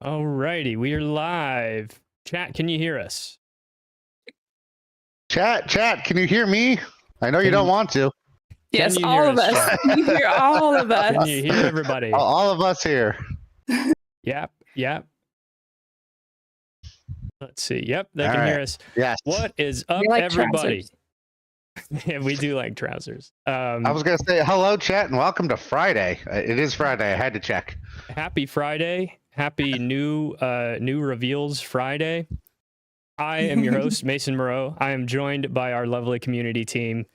Alrighty, we are live. Chat, can you hear us? Chat, can you hear me? I know you don't want to. Yes, you hear all of us, us. chat? You hear all of us. Can you hear everybody? All of us here. Yep. Let's see. Yep, they All can hear right. us. Yes. What is up, like everybody? Yeah, we do like trousers. I was going to say hello, chat, and welcome to Friday. It is Friday. I had to check. Happy Friday. Happy new reveals Friday. I am your host, Mason Moreau. I am joined by our lovely community team,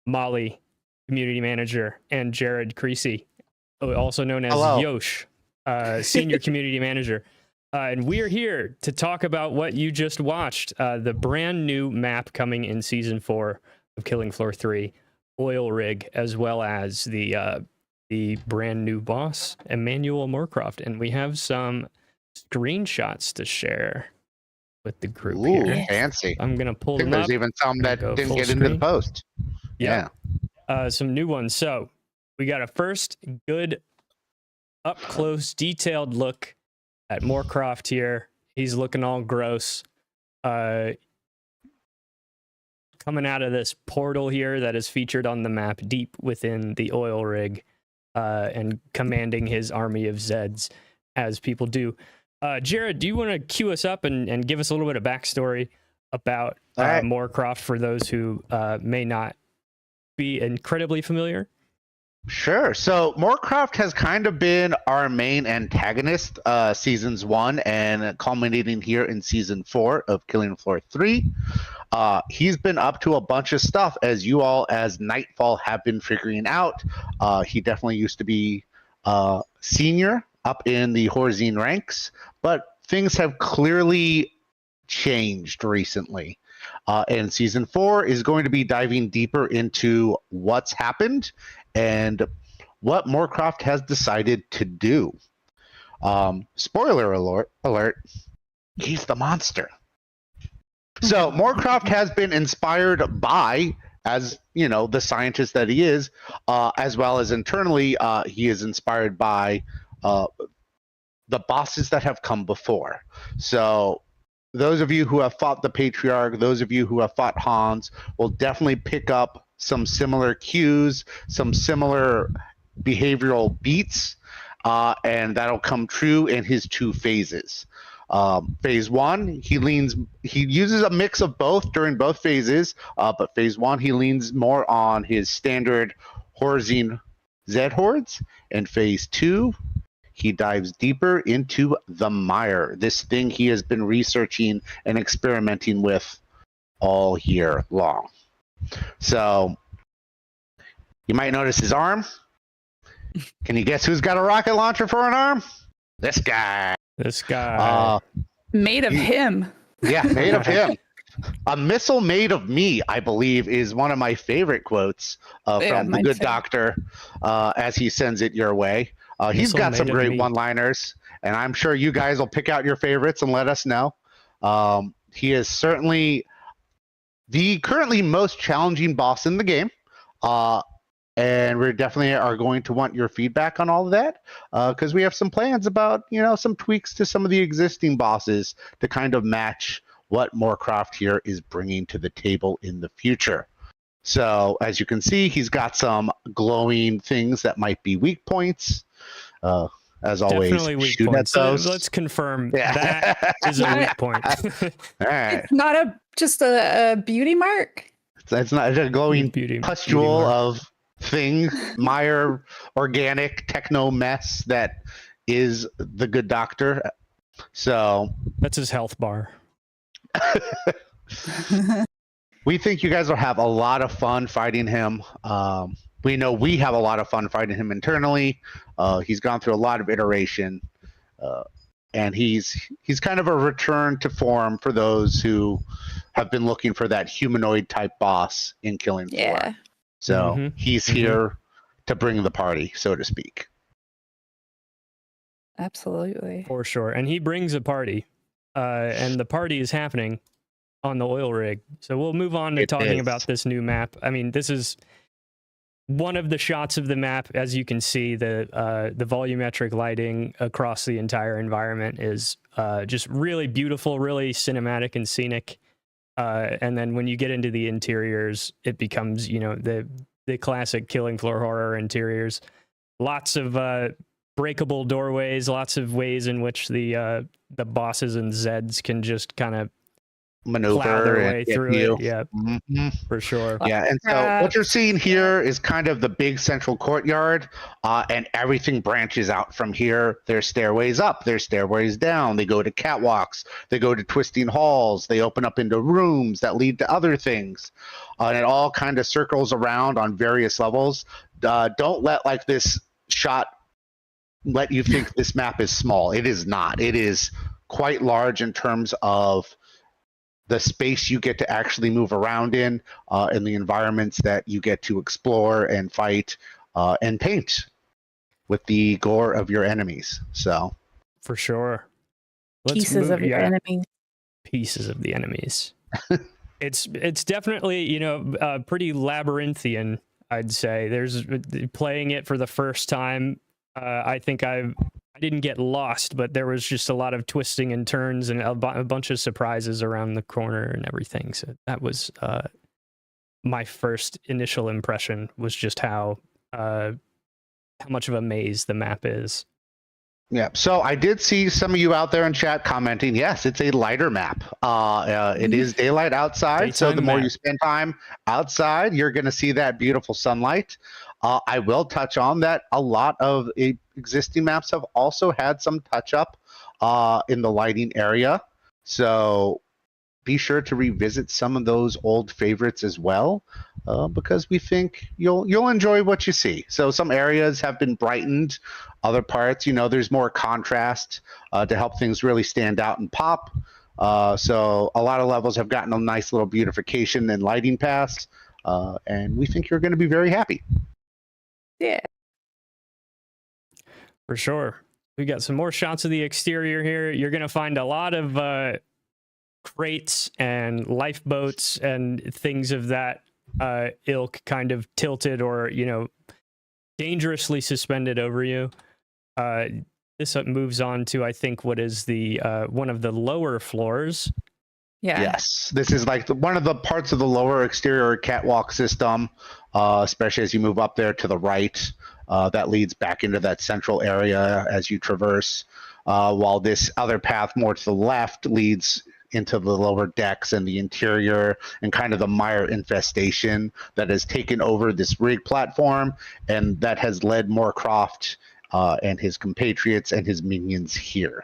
Molly, community manager, and Jared Creasy, also known as Hello. Yosh, senior community manager. And we are here to talk about what you just watched, the brand new map coming in Season 4 of Killing Floor 3, Oil Rig, as well as the brand new boss, Emmanuel Moorcroft. And we have some screenshots to share with the group Ooh, here. fancy. I'm going to pull I think them there's up. even some that Go didn't full get into the screen. post. Yeah. Some new ones. So we got a first good up close detailed look at Moorcroft here. He's looking all gross. Coming out of this portal here that is featured on the map deep within the oil rig, and commanding his army of Zeds as people do. Jared, do you want to cue us up and give us a little bit of backstory about right. Moorcroft for those who may not be incredibly familiar? Sure. So Moorcroft has kind of been our main antagonist seasons 1 and culminating here in season 4 of Killing Floor 3. He's been up to a bunch of stuff, as you all as Nightfall have been figuring out. He definitely used to be senior up in the Horzine ranks, but things have clearly changed recently. And season 4 is going to be diving deeper into what's happened and what Moorcroft has decided to do. Spoiler alert, he's the monster. So Moorcroft has been inspired by, as you know, the scientist that he is, as well as internally, he is inspired by the bosses that have come before. So those of you who have fought the Patriarch, those of you who have fought Hans, will definitely pick up some similar cues, some similar behavioral beats, and that'll come true in his 2 phases. Phase 1, he uses a mix of both during both phases, but phase 1 he leans more on his standard Horzine Zed hordes, and phase 2 he dives deeper into the mire, this thing he has been researching and experimenting with all year long. So you might notice his arm. Can you guess who's got a rocket launcher for an arm? This guy. Made of him. Yeah, made of him. A missile made of me, I believe, is one of my favorite quotes from the Good Doctor as he sends it your way. He's got some great one-liners, and I'm sure you guys will pick out your favorites and let us know. He is certainly the currently most challenging boss in the game, and we definitely are going to want your feedback on all of that, because we have some plans about, some tweaks to some of the existing bosses to kind of match what Moorcroft here is bringing to the table in the future. So as you can see, he's got some glowing things that might be weak points. as always. Definitely weak Shoot points. at those. Let's confirm Yeah. that is a Yeah. weak point. All right. It's not just a beauty mark. It's not a glowing beauty pustule mark. of thing, mire, organic techno mess that is the good doctor. So That's his health bar. we think you guys will have a lot of fun fighting him. We know we have a lot of fun fighting him internally. He's gone through a lot of iteration, and he's kind of a return to form for those who have been looking for that humanoid type boss in Killing Floor. Yeah. So Mhm. he's here to bring the party, so to speak. Absolutely. For sure. And he brings a party. And the party is happening on the oil rig. So we'll move on to It talking is. about this new map. I mean, this is one of the shots of the map. As you can see, the volumetric lighting across the entire environment is just really beautiful, really cinematic and scenic. And then when you get into the interiors, it becomes, you know, the classic Killing Floor horror interiors. Lots of breakable doorways, lots of ways in which the bosses and Zeds can just kind of plow Maneuver their and way get through you. it. Yeah, Mhm. for sure. Yeah, and so what you're seeing here is kind of the big central courtyard, and everything branches out from here. There's stairways up, there's stairways down. They go to catwalks, they go to twisting halls, they open up into rooms that lead to other things, and it all kind of circles around on various levels. Don't let like this shot let you think this map is small. It is not. It is quite large in terms of the space you get to actually move around in, and the environments that you get to explore and fight and paint with the gore of your enemies. So For sure. Pieces of your enemies. Pieces of the enemies. It's definitely, you know, pretty labyrinthian, I'd say. There's playing it for the first time. I think I didn't get lost, but there was just a lot of twisting and turns and a bunch of surprises around the corner and everything. So that was my first initial impression, was just how much of a maze the map is. yeah, so I did see some of you out there in chat commenting, yes, it's a lighter map. It is daylight outside, so the Daytime more map. you spend time outside, you're going to see that beautiful sunlight. I will touch on that a lot of existing maps have also had some touch up in the lighting area. So be sure to revisit some of those old favorites as well, because we think you'll enjoy what you see. So some areas have been brightened, other parts, you know, there's more contrast to help things really stand out and pop. So a lot of levels have gotten a nice little beautification and lighting pass, and we think you're going to be very happy. Yeah. For sure. We got some more shots of the exterior here. You're going to find a lot of crates and lifeboats and things of that ilk kind of tilted or, you know, dangerously suspended over you. This moves on to, I think, what is the one of the lower floors. Yeah. Yes, this is like one of the parts of the lower exterior catwalk system, especially as you move up there to the right. That leads back into that central area as you traverse, while this other path more to the left leads into the lower decks and the interior and kind of the mire infestation that has taken over this rig platform, and that has led Moorcroft and his compatriots and his minions here.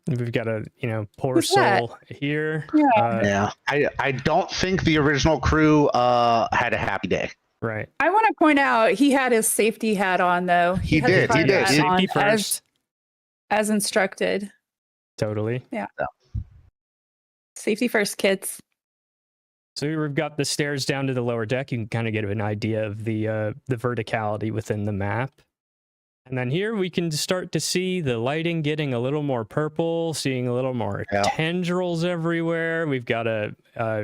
We've got a, you know, poor Who's that? soul here. Yeah, I don't think the original crew had a happy day. Right. I want to point out he had his safety hat on though. He had the did, he hard did. hat Safety on first. as instructed. Totally. Safety first, kids. So we've got the stairs down to the lower deck. You can kind of get an idea of the verticality within the map. And then here we can start to see the lighting getting a little more purple, seeing a little more tendrils everywhere. We've got a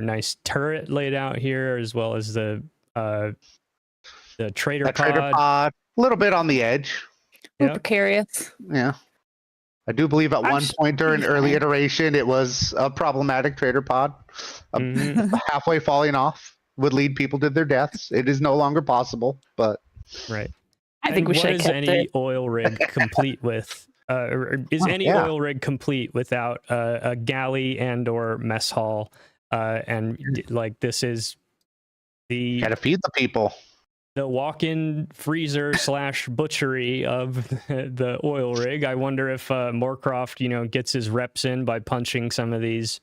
nice turret laid out here, as well as the trader pod. Trader pod, a little bit on the edge. We're Yep. precarious. Yeah. I do believe at I'm one sure point during he's early fine. iteration, it was a problematic trader pod. Mhm. Halfway falling off would lead people to their deaths. It is no longer possible, but Right. I think we what should have is kept any it. oil rig complete with? Or is any Yeah. oil rig complete without a galley and or mess hall? Like this is the Gotta feed the people. walk-in freezer / butchery of the oil rig. I wonder if Moorcroft, gets his reps in by punching some of these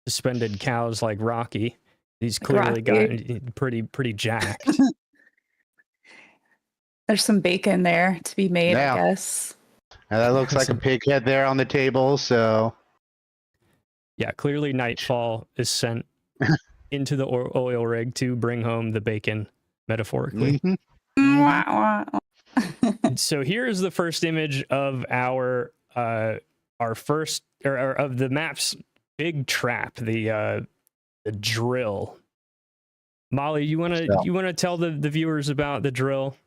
suspended cows like Rocky. He's clearly got pretty jacked. There's some bacon there to be made, Yeah. I guess. And that looks like a pig head there on the table. So Yeah, clearly Nightfall is sent into the oil rig to bring home the bacon, metaphorically. mhm. Mwah, mwah. So here's the first image of our first or of the map's big trap, the drill. Molly, you wanna tell the viewers about the drill?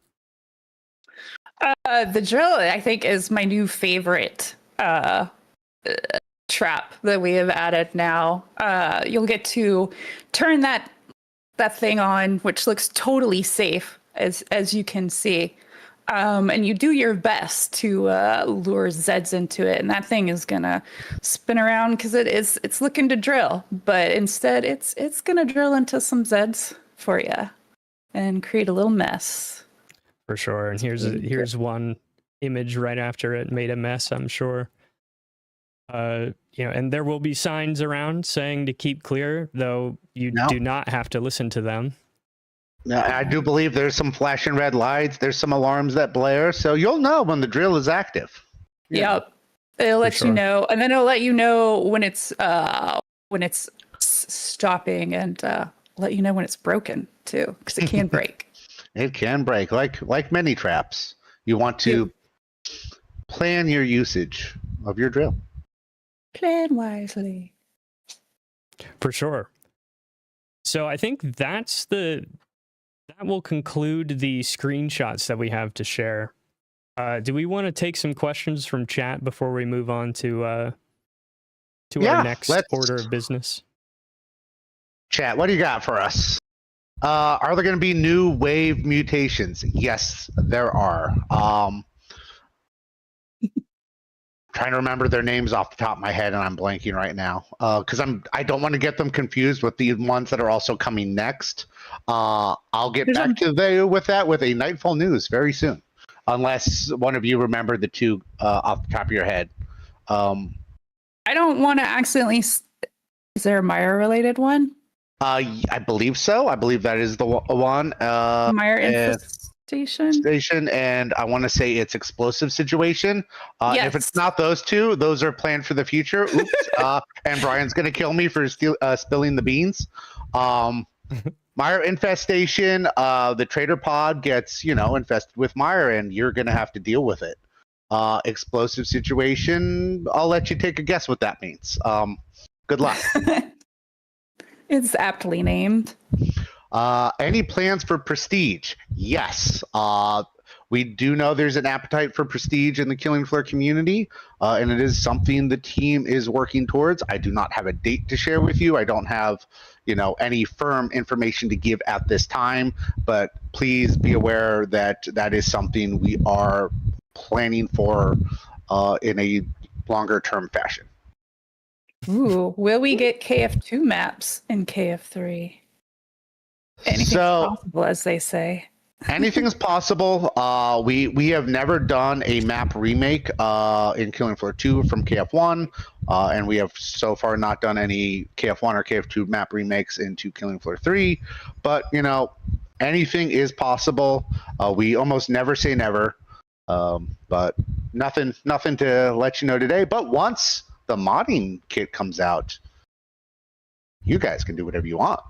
The drill, I think, is my new favorite trap that we have added now. You'll get to turn that thing on, which looks totally safe, as you can see. And you do your best to lure Zeds into it, and that thing is gonna spin around because it's looking to drill, but instead it's gonna drill into some Zeds for you and create a little mess. For sure. And here's one image right after it made a mess, I'm sure. And there will be signs around saying to keep clear, though you do not have to listen to them. Now, I do believe there's some flashing red lights. There's some alarms that blare, so you'll know when the drill is active. Yep. It'll let you know, and then it'll let you know when it's stopping, and let you know when it's broken too, because it can break. It can break, like many traps. You want to plan your usage of your drill. Plan wisely. For sure. So I think that will conclude the screenshots that we have to share. Do we want to take some questions from chat before we move on to our next order of business? Chat, what do you got for us? Are there going to be new wave mutations? Yes, there are. Trying to remember their names off the top of my head, and I'm blanking right now because I don't want to get them confused with the ones that are also coming next. I'll get back to you with that with a Nightfall news very soon, unless one of you remember the two off the top of your head. I don't want to accidentally. Is there a Meyer related one? I believe so. I believe that is the one. Meyer infestation, and I want to say it's explosive situation. Yes. If it's not those two, those are planned for the future. Oops. And Brian's gonna kill me for spilling the beans. Meyer infestation. The trader pod gets infested with Meyer, and you're gonna have to deal with it. Explosive situation. I'll let you take a guess what that means. Good luck. It's aptly named. Any plans for prestige? Yes. We do know there's an appetite for prestige in the Killing Floor community, and it is something the team is working towards. I do not have a date to share with you. I don't have, any firm information to give at this time, but please be aware that that is something we are planning for in a longer term fashion. Ooh, will we get KF2 maps in KF3? Anything's possible, as they say. Anything is possible. We have never done a map remake in Killing Floor 2 from KF1, and we have so far not done any KF1 or KF2 map remakes into Killing Floor 3. But anything is possible. We almost never say never, but nothing to let you know today. But once the modding kit comes out, you guys can do whatever you want.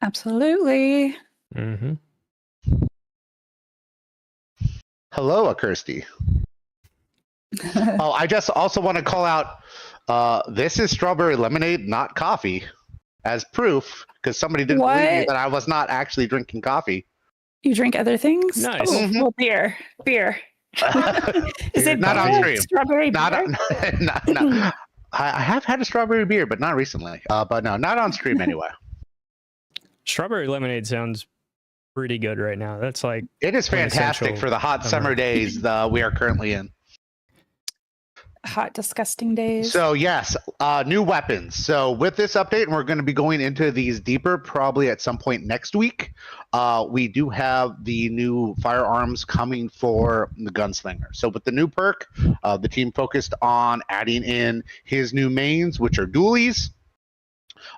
Absolutely. Mm-hmm. Hello, Kirsty. Oh, I just also want to call out, this is strawberry lemonade, not coffee, as proof, because somebody didn't believe me that I was not actually drinking coffee. You drink other things? Nice. Oh, well, beer. Is it not on stream? Strawberry not beer? No. I have had a strawberry beer, but not recently. But no, not on stream anyway. Strawberry lemonade sounds pretty good right now. That's like It is fantastic quintessential for the hot summer. summer days we are currently in. Hot, disgusting days. So yes, new weapons. So with this update, and we're going to be going into these deeper probably at some point next week. We do have the new firearms coming for the gunslinger. So with the new perk, the team focused on adding in his new mains, which are dualies.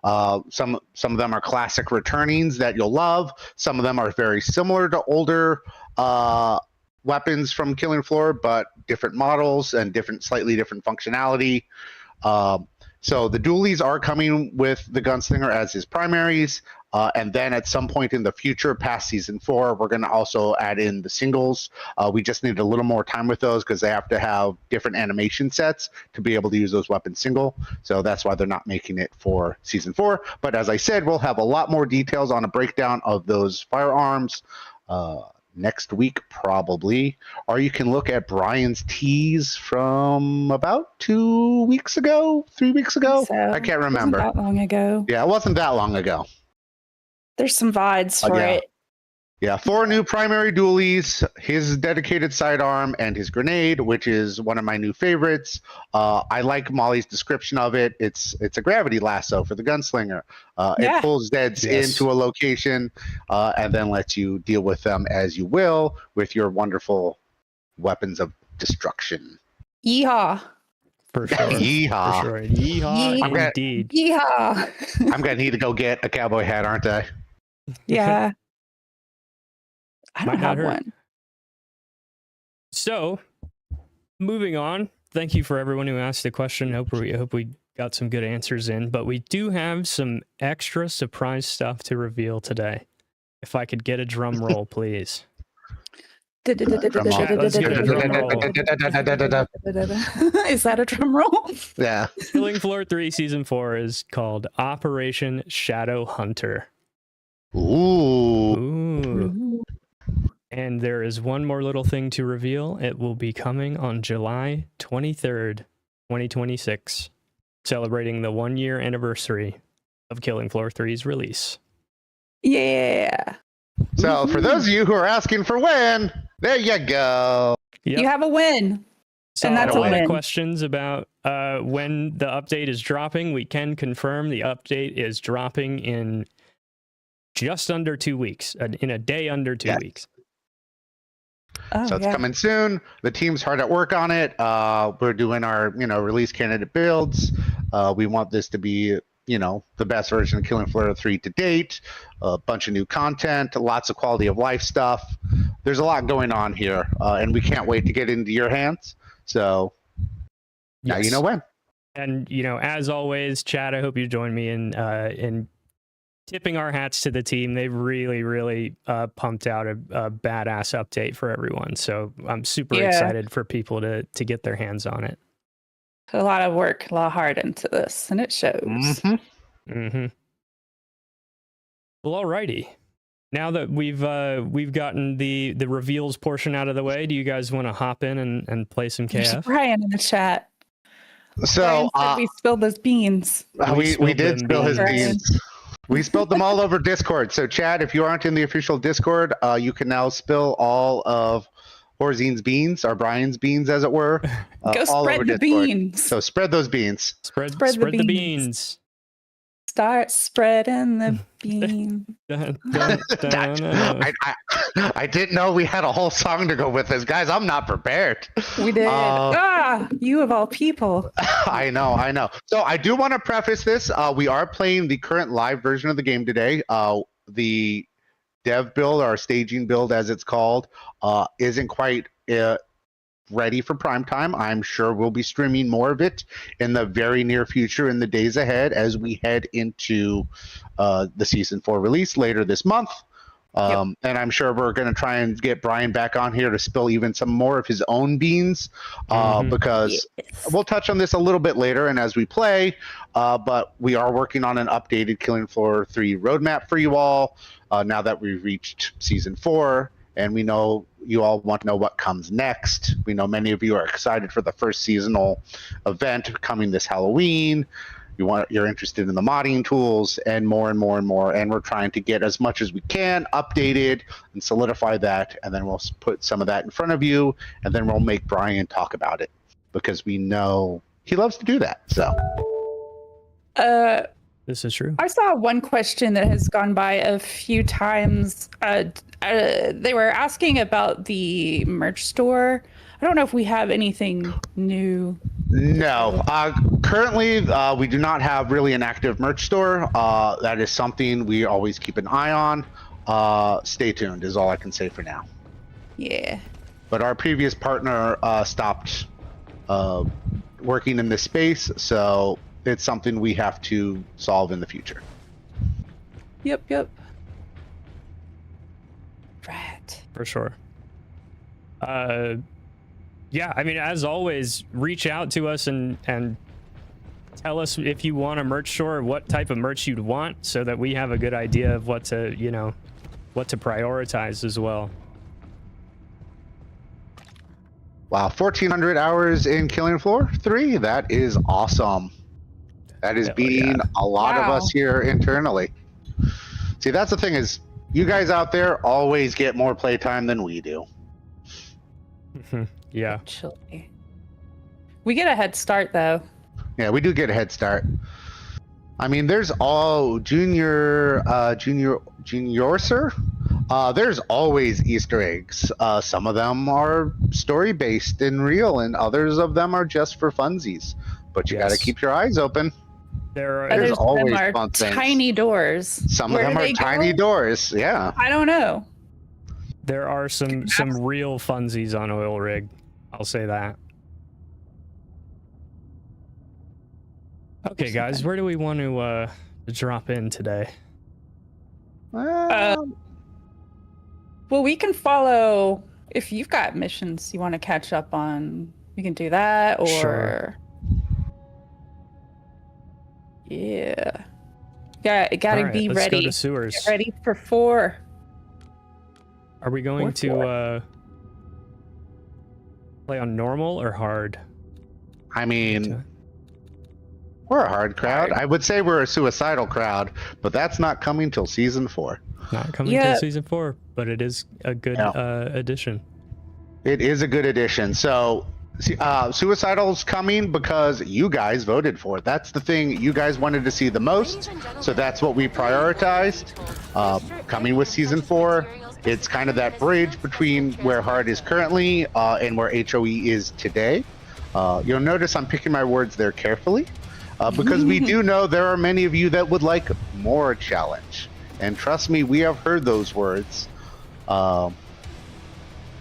Some of them are classic returnings that you'll love. Some of them are very similar to older weapons from Killing Floor, but different models and slightly different functionality. So the dualies are coming with the gunslinger as his primaries, and then at some point in the future, past season 4, we're going to also add in the singles. We just need a little more time with those because they have to have different animation sets to be able to use those weapons single. So that's why they're not making it for season 4. But as I said, we'll have a lot more details on a breakdown of those firearms next week probably, or you can look at Brian's tease from about 2 weeks ago, 3 weeks ago. So, I can't remember. Wasn't that long ago. Yeah, it wasn't that long ago. There's some VODs for yeah. it. Yeah, 4 new primary dualies, his dedicated sidearm, and his grenade, which is one of my new favorites. I like Molly's description of it. It's a gravity lasso for the gunslinger. Yeah. It pulls Zeds Yes. into a location and then lets you deal with them as you will with your wonderful weapons of destruction. Yeehaw. For sure. Yeehaw. For sure. Yeehaw, I'm gonna- indeed. Yeehaw. I'm going to need to go get a cowboy hat, aren't I? Yeah. I Might don't not have hurt. one. So, moving on. Thank you for everyone who asked the question. Hope we got some good answers in, but we do have some extra surprise stuff to reveal today. If I could get a drum roll, please. Drum roll. Let's get a drum roll. Is that a drum roll? Yeah. Killing Floor 3 Season 4 is called Operation Shadow Hunter. Ooh. Ooh. And there is one more little thing to reveal. It will be coming on July 23rd, 2026, celebrating the 1-year anniversary of Killing Floor 3's release. Yeah. So for those of you who are asking for when, there you go. Yep. You have a win. So and that's a a lot of win. questions about when the update is dropping. We can confirm the update is dropping in just under 2 weeks, in a day under 2 Yeah. weeks. Oh, So it's yeah. coming soon. The team's hard at work on it. We're doing our, release candidate builds. We want this to be, the best version of Killing Floor 3 to date. A bunch of new content, lots of quality of life stuff. There's a lot going on here, and we can't wait to get into your hands. So now you Yes. know when. And as always, Chad, I hope you join me in tipping our hats to the team. They've really, really pumped out a badass update for everyone. So I'm super Yeah. excited for people to get their hands on it. Put a lot of work, a lot of heart into this, and it shows. Mhm. Mm-hmm. Well, alrighty. Now that we've gotten the reveals portion out of the way, do you guys want to hop in and play some There's KF? Brian in the chat. So Brian said we spilled those beans. we spilled did them spill his beans. beans. We spilled them all over Discord. So Chad, if you aren't in the official Discord, you can now spill all of Horzine's beans, or Brian's beans, as it were, Go all over spread the Discord. beans. So spread those beans. Spread Spread the the beans. beans. Start spreading the beans. Dun, dun, dun, dun. I didn't know we had a whole song to go with this, guys. I'm not prepared. We did. You of all people. I know. So I do want to preface this. We are playing the current live version of the game today. The dev build, or staging build as it's called, isn't quite ready for prime time. I'm sure we'll be streaming more of it in the very near future, in the days ahead, as we head into the season 4 release later this month. And I'm sure we're going to try and get Brian back on here to spill even some more of his own beans, because Yes. we'll touch on this a little bit later and as we play, but we are working on an updated Killing Floor 3 roadmap for you all now that we've reached season 4, and we know you all want to know what comes next. We know many of you are excited for the first seasonal event coming this Halloween. you're interested in the modding tools and more and more and more. And we're trying to get as much as we can updated and solidify that. And then we'll put some of that in front of you. And then we'll make Brian talk about it because we know he loves to do that. So. This is true. I saw one question that has gone by a few times. They were asking about the merch store. I don't know if we have anything new. No, currently we do not have really an active merch store. That is something we always keep an eye on. Stay tuned is all I can say for now. Yeah. But our previous partner stopped working in this space, so it's something we have to solve in the future. Yep. Right. For sure. Yeah, I mean, as always, reach out to us and tell us if you want a merch store, what type of merch you'd want, so that we have a good idea of what to prioritize as well. Wow, 1,400 hours in Killing Floor 3. That is awesome. That is beating a lot of us here internally. See, that's the thing is, you guys out there always get more playtime than we do. Yeah. Actually. We get a head start though. Yeah, we do get a head start. I mean, there's all junior, sir. There's always Easter eggs. Some of them are story based and real, and others of them are just for funsies. But you got to keep your eyes open. There's always are fun things. Tiny doors. Some of them are tiny doors. Yeah. I don't know. There are some real funsies on Oil Rig. I'll say that. Okay, guys, where do we want to drop in today? Well, we can follow. If you've got missions you want to catch up on, we can do that. Or Sure. Yeah, gotta All be right, let's ready. go to sewers. Get ready for 4. Are we going to play on normal or hard? I mean, we're a hard crowd. I would say we're a suicidal crowd, but that's not coming till season 4. Not coming till season 4, but it is a good addition. It is a good addition. So, Suicidal's coming because you guys voted for it. That's the thing you guys wanted to see the most. So that's what we prioritized. Coming with season 4, it's kind of that bridge between where hard is currently and where HOE is today. You'll notice I'm picking my words there carefully because we do know there are many of you that would like more challenge. And trust me, we have heard those words.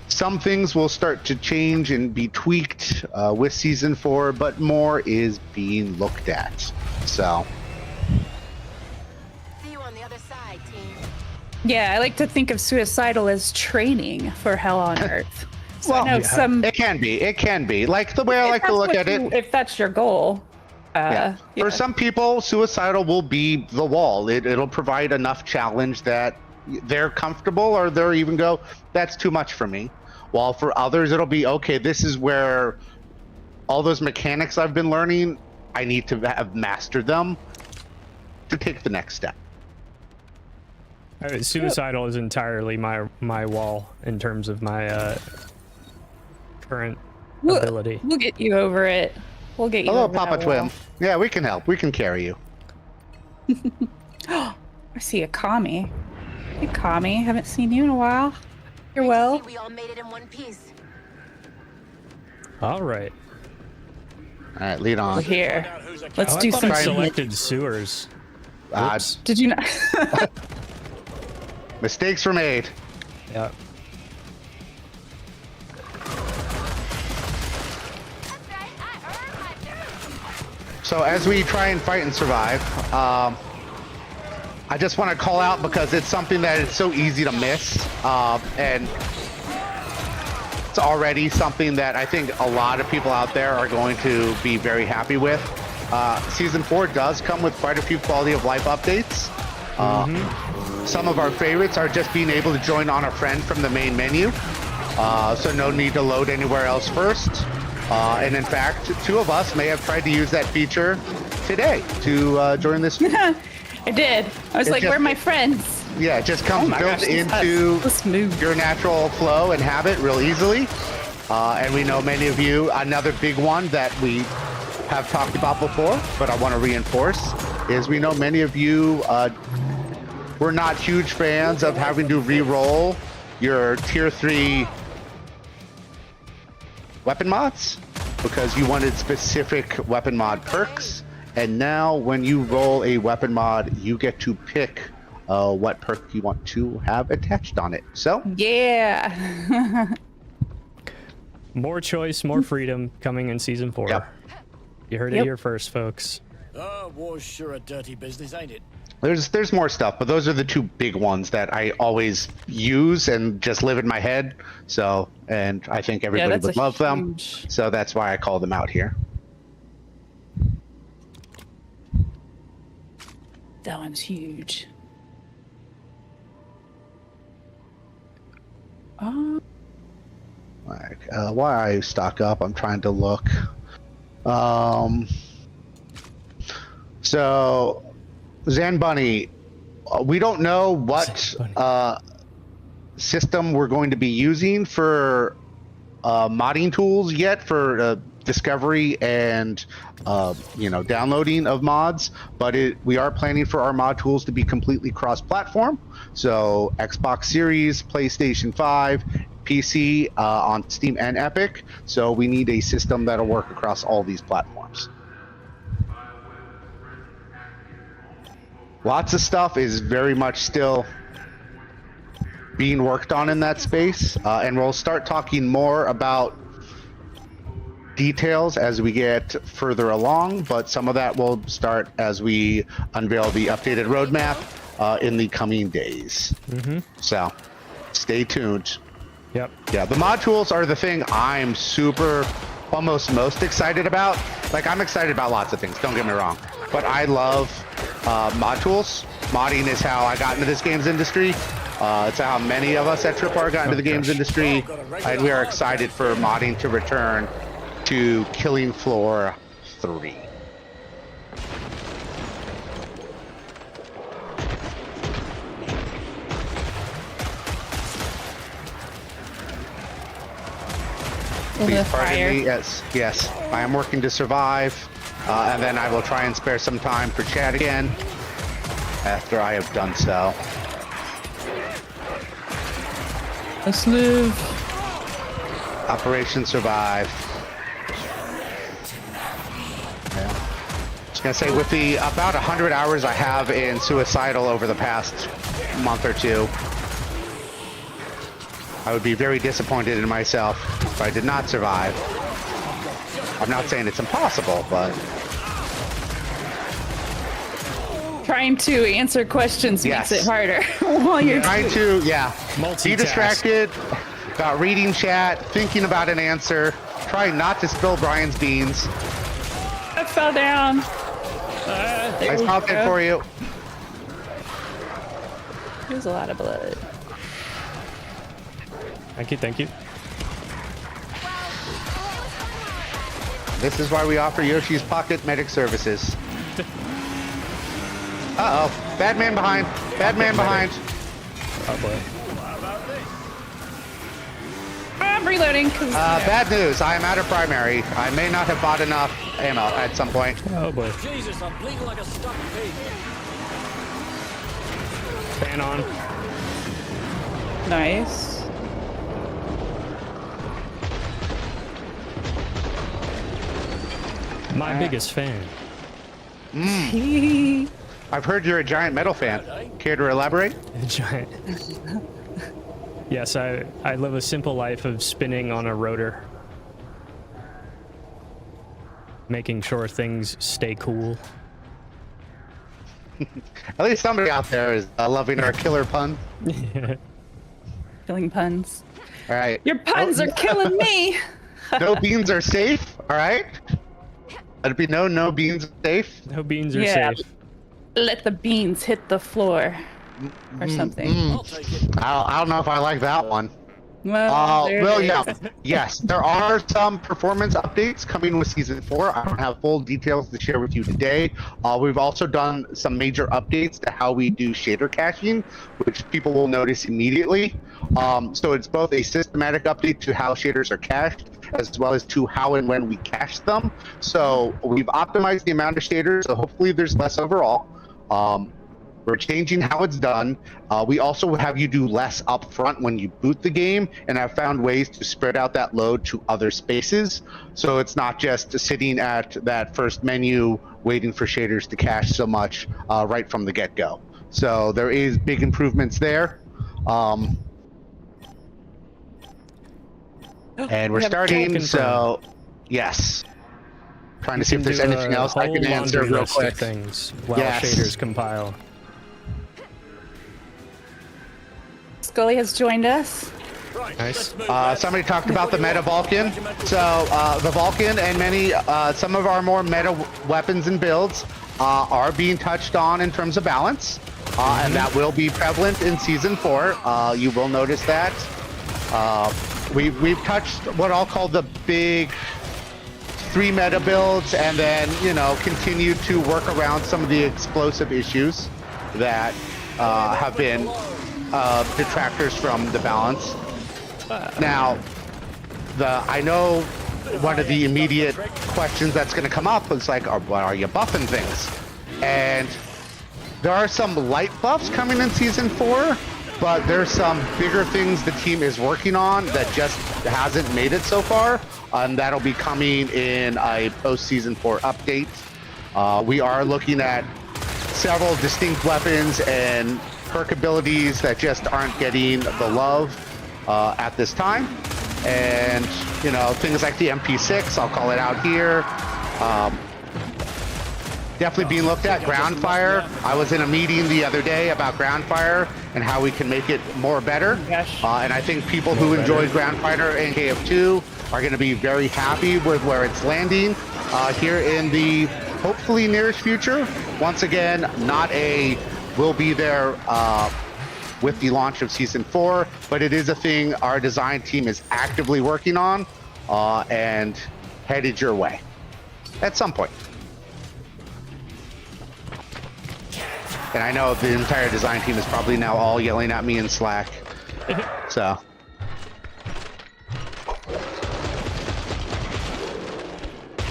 Some things will start to change and be tweaked with season 4, but more is being looked at. So. See you on the other side, team. Yeah, I like to think of Suicidal as training for Hell on Earth. So Well, I know some. It can be. Like the way I like to look at it. If that's your goal. For some people, Suicidal will be the wall. It'll provide enough challenge that they're comfortable, or they'll even go, that's too much for me. While for others, it'll be, okay, this is where all those mechanics I've been learning, I need to have mastered them to take the next step. Suicidal is entirely my wall in terms of my current ability. We'll get you over it. We'll get you Hello, over that Papa wall. Twim. Yeah, we can help. We can carry you. I see a Kami. Hey, Kami. Haven't seen you in a while. You're well. We all made it in one piece. All right. All right, lead on. We're here. Let's I do thought some. I selected sewers. Oops. Did you not? Mistakes were made. Yeah. So as we try and fight and survive, I just want to call out because it's something that is so easy to miss, and it's already something that I think a lot of people out there are going to be very happy with. Season 4 does come with quite a few quality of life updates. Some of our favorites are just being able to join on a friend from the main menu, so no need to load anywhere else first. And in fact, 2 of us may have tried to use that feature today to join this. I did. I was It like, just- where are my friends? Yeah, it just Oh comes my built gosh, this into let's move. your natural flow and habit real easily. And we know many of you, another big one that we have talked about before, but I want to reinforce, is we know many of you were not huge fans of having to re-roll your tier 3 weapon mods because you wanted specific weapon mod perks. And now when you roll a weapon mod, you get to pick what perk you want to have attached on it. So Yeah. More choice, more freedom coming in season 4. Yep. You heard it Yep. here first, folks. War's sure a dirty business, ain't it? there's more stuff, but those are the two big ones that I always use and just live in my head. So, and I think everybody that's would a love them. huge- So that's why I call them out here. That one's huge. Like, why I stock up? I'm trying to look. So, Zan Bunny, we don't know what Zan Bunny. system we're going to be using for modding tools yet for discovery and downloading of mods, but we are planning for our mod tools to be completely cross-platform. So Xbox Series, PlayStation 5, PC, on Steam and Epic. So we need a system that'll work across all these platforms. Lots of stuff is very much still being worked on in that space, and we'll start talking more about details as we get further along, but some of that will start as we unveil the updated roadmap in the coming days. So stay tuned. Yep. Yeah, the mod tools are the thing I'm almost most excited about. Like, I'm excited about lots of things, don't get me wrong, but I love mod tools. Modding is how I got into this games industry. It's how many of us at Tripwire got into the games industry, and we are excited for modding to return to Killing Floor 3. Please pardon me. Yes. I am working to survive, and then I will try and spare some time for chat again after I have done so. Let's move. Operation Survive. Yeah. Just gonna say, with the about 100 hours I have in Suicidal over the past month or two, I would be very disappointed in myself if I did not survive. I'm not saying it's impossible, but Trying to answer questions Yes. makes it harder while you're trying to, be Multitask. distracted, about reading chat, thinking about an answer, trying not to spill Brian's beans. I fell down. There I we popped it go. for you. There's a lot of blood. Thank you. This is why we offer Yoshi's Pocket Medic Services. Uh-oh. Bad man behind. Bad man behind. Oh boy. I'm reloading because Bad news. I am out of primary. I may not have bought enough ammo at some point. Oh boy. Jesus, I'm bleeding like a stuck pig. Fan on. nice. My biggest fan. I've heard you're a giant metal fan. Care to elaborate? Giant. Yes, I live a simple life of spinning on a rotor. Making sure things stay cool. At least somebody out there is loving our killer pun. Killing puns. All right. Your puns are killing me. No beans are safe. All right. That'd be no beans are safe. No beans are Yeah. safe. Let the beans hit the floor or something. I'll take it. I don't know if I like that one. There it yeah. is. Yes, there are some performance updates coming with Season 4. I don't have full details to share with you today. We've also done some major updates to how we do shader caching, which people will notice immediately. So it's both a systematic update to how shaders are cached, as well as to how and when we cache them. So we've optimized the amount of shaders, so hopefully there's less overall. We're changing how it's done. We also have you do less upfront when you boot the game, and I've found ways to spread out that load to other spaces. So it's not just sitting at that first menu waiting for shaders to cache so much right from the get-go. So there is big improvements there. And we're We have starting, token so yes. Trying to see if there's Do anything a else I whole can answer laundry real list of quick. things while Yes. shaders compile. Scully has joined us. Right, Nice. let's move out. Somebody talked about the meta Vulcan. So the Vulcan and many, some of our more meta weapons and builds are being touched on in terms of balance, and that will be prevalent in Season 4. You will notice that. We've touched what I'll call the big 3 meta builds, and then continue to work around some of the explosive issues that have been detractors from the balance. Now, I know one of the immediate questions that's going to come up is like, are you buffing things? And there are some light buffs coming in Season 4, but there's some bigger things the team is working on that just hasn't made it so far, and that'll be coming in a post-Season 4 update. We are looking at several distinct weapons and perk abilities that just aren't getting the love at this time, and things like the MP6, I'll call it out here, definitely being looked at. Ground fire, I was in a meeting the other day about ground fire and how we can make it more better, Gosh. and I think people who enjoyed ground fighter and KF2 are going to be very happy with where it's landing here in the hopefully nearest future. Once again, not a will be there with the launch of Season 4, but it is a thing our design team is actively working on and headed your way at some point. And I know the entire design team is probably now all yelling at me in Slack. So.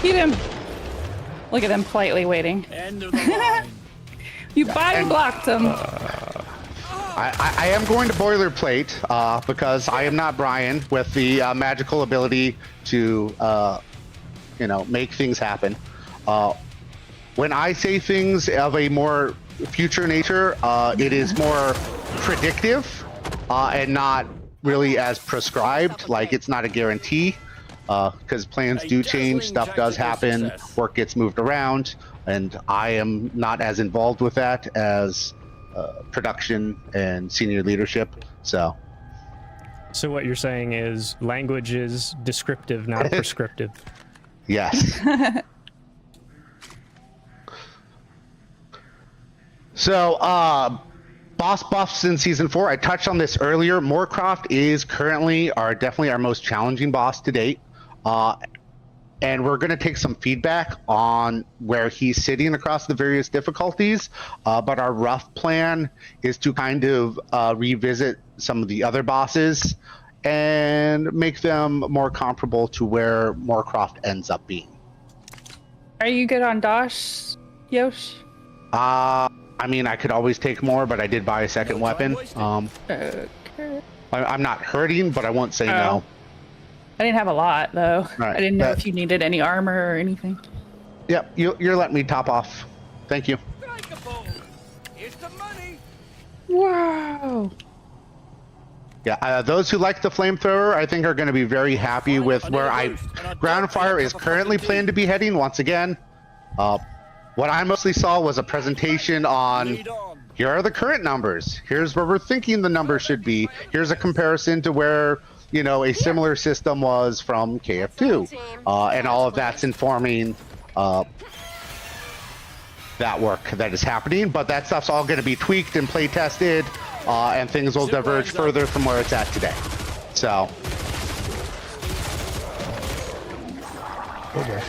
Keep him. Look at them politely waiting. End of the line. You body blocked him. I am going to boilerplate because I am not Brian with the magical ability to, make things happen. When I say things of a more future nature, it is more predictive and not really as prescribed. Like, it's not a guarantee because plans do change, stuff does happen, work gets moved around, and I am not as involved with that as production and senior leadership. So what you're saying is language is descriptive, not prescriptive. yes. So boss buffs in Season 4, I touched on this earlier. Moorcroft is currently definitely our most challenging boss to date, and we're going to take some feedback on where he's sitting across the various difficulties, but our rough plan is to kind of revisit some of the other bosses and make them more comparable to where Moorcroft ends up being. Are you good on Dosh, Yosh? I mean, I could always take more, but I did buy a second weapon. Okay. I'm not hurting, but I won't say no. I didn't have a lot though. Right, I didn't know but- if you needed any armor or anything. Yep, you're letting me top off. Thank you. Here's the money. Wow. Yeah, those who like the flamethrower, I think, are going to be very happy with where Groundfire is currently planned to be heading. Once again, what I mostly saw was a presentation on Lead on. here are the current numbers. Here's where we're thinking the numbers should be. Here's a comparison to where a similar system was from KF2, and all of that's informing that work that is happening. But that stuff's all going to be tweaked and play tested, and things will diverge further from where it's at today. So, Okay.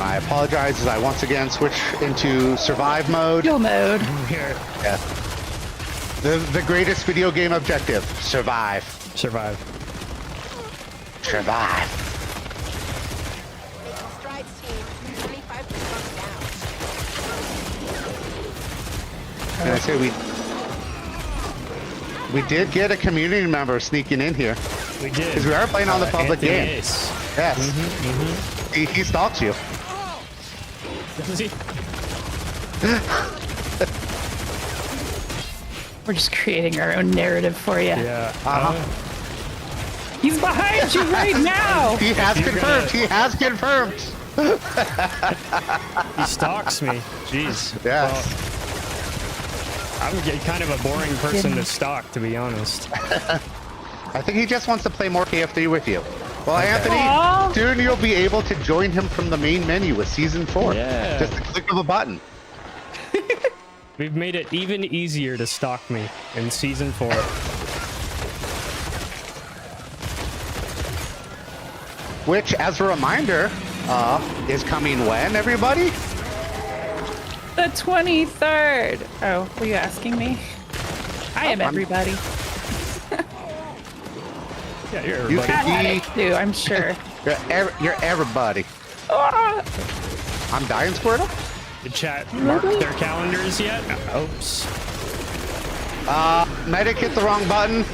I apologize as I once again switch into survive mode. Kill mode. Here, Yeah. The greatest video game objective: survive, survive. survive. Making strides, team. 25% down. And I say we did get a community member sneaking in here We did. because we are playing on the public Anthony game. Ace. Yes, he stalks you. Does he? We're just creating our own narrative for you. Yeah. He's behind you right now. He has You're confirmed. gonna- He has confirmed. He stalks me. Jeez. Yes. Well, I'm kind of a boring person to stalk, to be honest. I think he just wants to play more KF3 with you. Well, Anthony, Aw. soon you'll be able to join him from the main menu with Season 4. Yeah. Just a click of a button. We've made it even easier to stalk me in season 4. Which, as a reminder, is coming when, everybody? The 23rd. Oh, were you asking me? I am I'm- everybody. Yeah, you're You everybody. can I be, do, I'm sure. you're everybody. Ah, I'm dying, Squirtle. The chat marked their calendars yet? Oops. Medic hit the wrong button.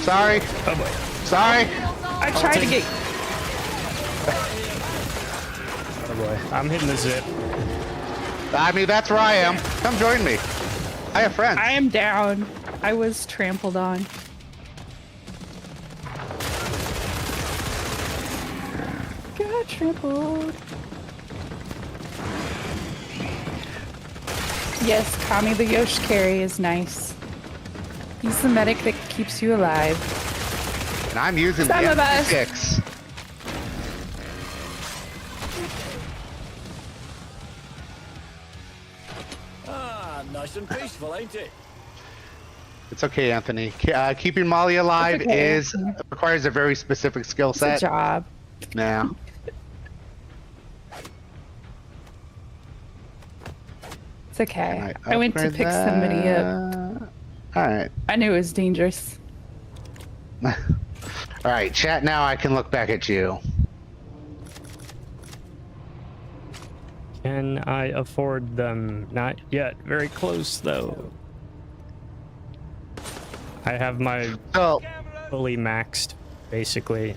Sorry. Oh boy. Sorry. I tried to take- get. Oh boy. I'm hitting the zip. I mean, that's where I am. Come join me. I have friends. I am down. I was trampled on. Got trampled. Yes, Kami the Yosh carry is nice. He's the medic that keeps you alive. And I'm using Some the of us. M6. Ah, nice and peaceful, ain't it? It's okay, Anthony. Keeping Molly alive okay, is requires a very specific skill It's a set. job. Now, It's okay. can I went to upgrade pick somebody up. that? All right. I knew it was dangerous. All right, chat. Now I can look back at you. Can I afford them? Not yet. Very close though. I have my So, fully maxed, basically,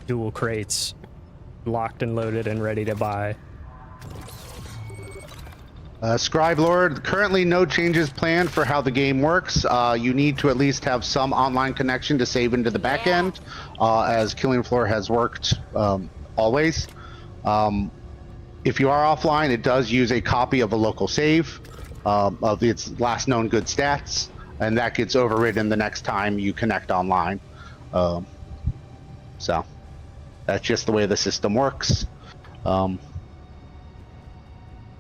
dual crates locked and loaded and ready to buy. Scribe Lord, currently no changes planned for how the game works. You need to at least have some online connection to save into the back end, as Killing Floor has worked always. If you are offline, it does use a copy of a local save of its last known good stats, and that gets overridden the next time you connect online. So that's just the way the system works.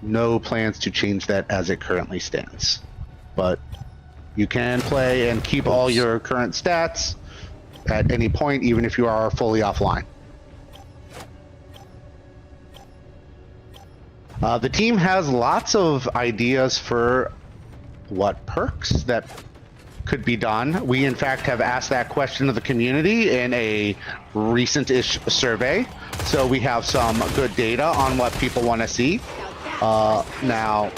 No plans to change that as it currently stands, but you can play and keep all your current stats at any point, even if you are fully offline. The team has lots of ideas for what perks that could be done. We, in fact, have asked that question of the community in a recent-ish survey, so we have some good data on what people want to see. Now,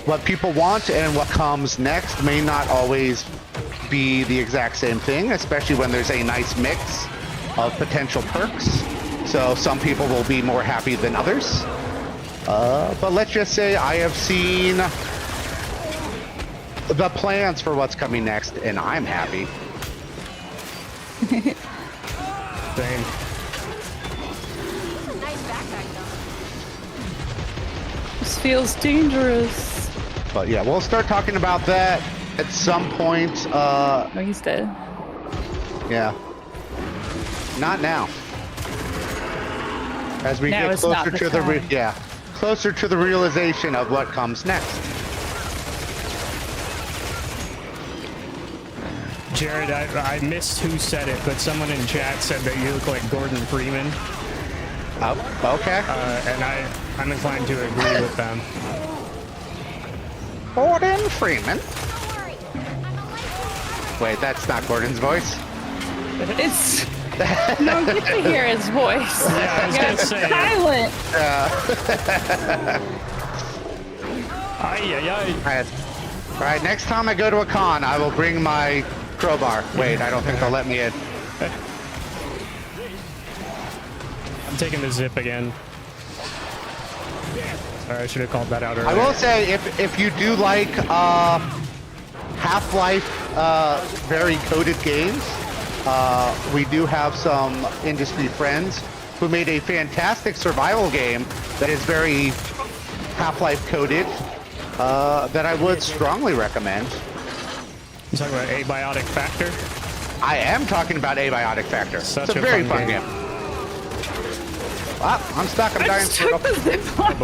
what people want and what comes next may not always be the exact same thing, especially when there's a nice mix of potential perks. So some people will be more happy than others. But let's just say I have seen the plans for what's coming next, and I'm happy. Same. Nice backpack, though. This feels dangerous. But yeah, we'll start talking about that at some point. Oh, he's dead. Yeah. Not now. As we Now get is not closer the to the time. yeah, closer to the realization of what comes next. Jared, I missed who said it, but someone in chat said that you look like Gordon Freeman, Oh, okay. and I'm inclined to agree with them. Gordon Freeman. Don't worry. I'm a lifesaver. Wait, that's not Gordon's voice. It's you don't get to hear his voice. Yeah, I was gonna It's say. silent. Ay. All right, next time I go to a con, I will bring my crowbar. Wait, I don't think they'll let me in. I'm taking the zip again. Sorry, I should have called that out earlier. I will say, if you do like Half-Life very coded games, we do have some industry friends who made a fantastic survival game that is very Half-Life coded that I would strongly recommend. You talking about Abiotic Factor? I am talking about Abiotic Factor. Such it's a a very fun fun game. game. Ah, I'm stuck. I'm I dying. just took the zip line.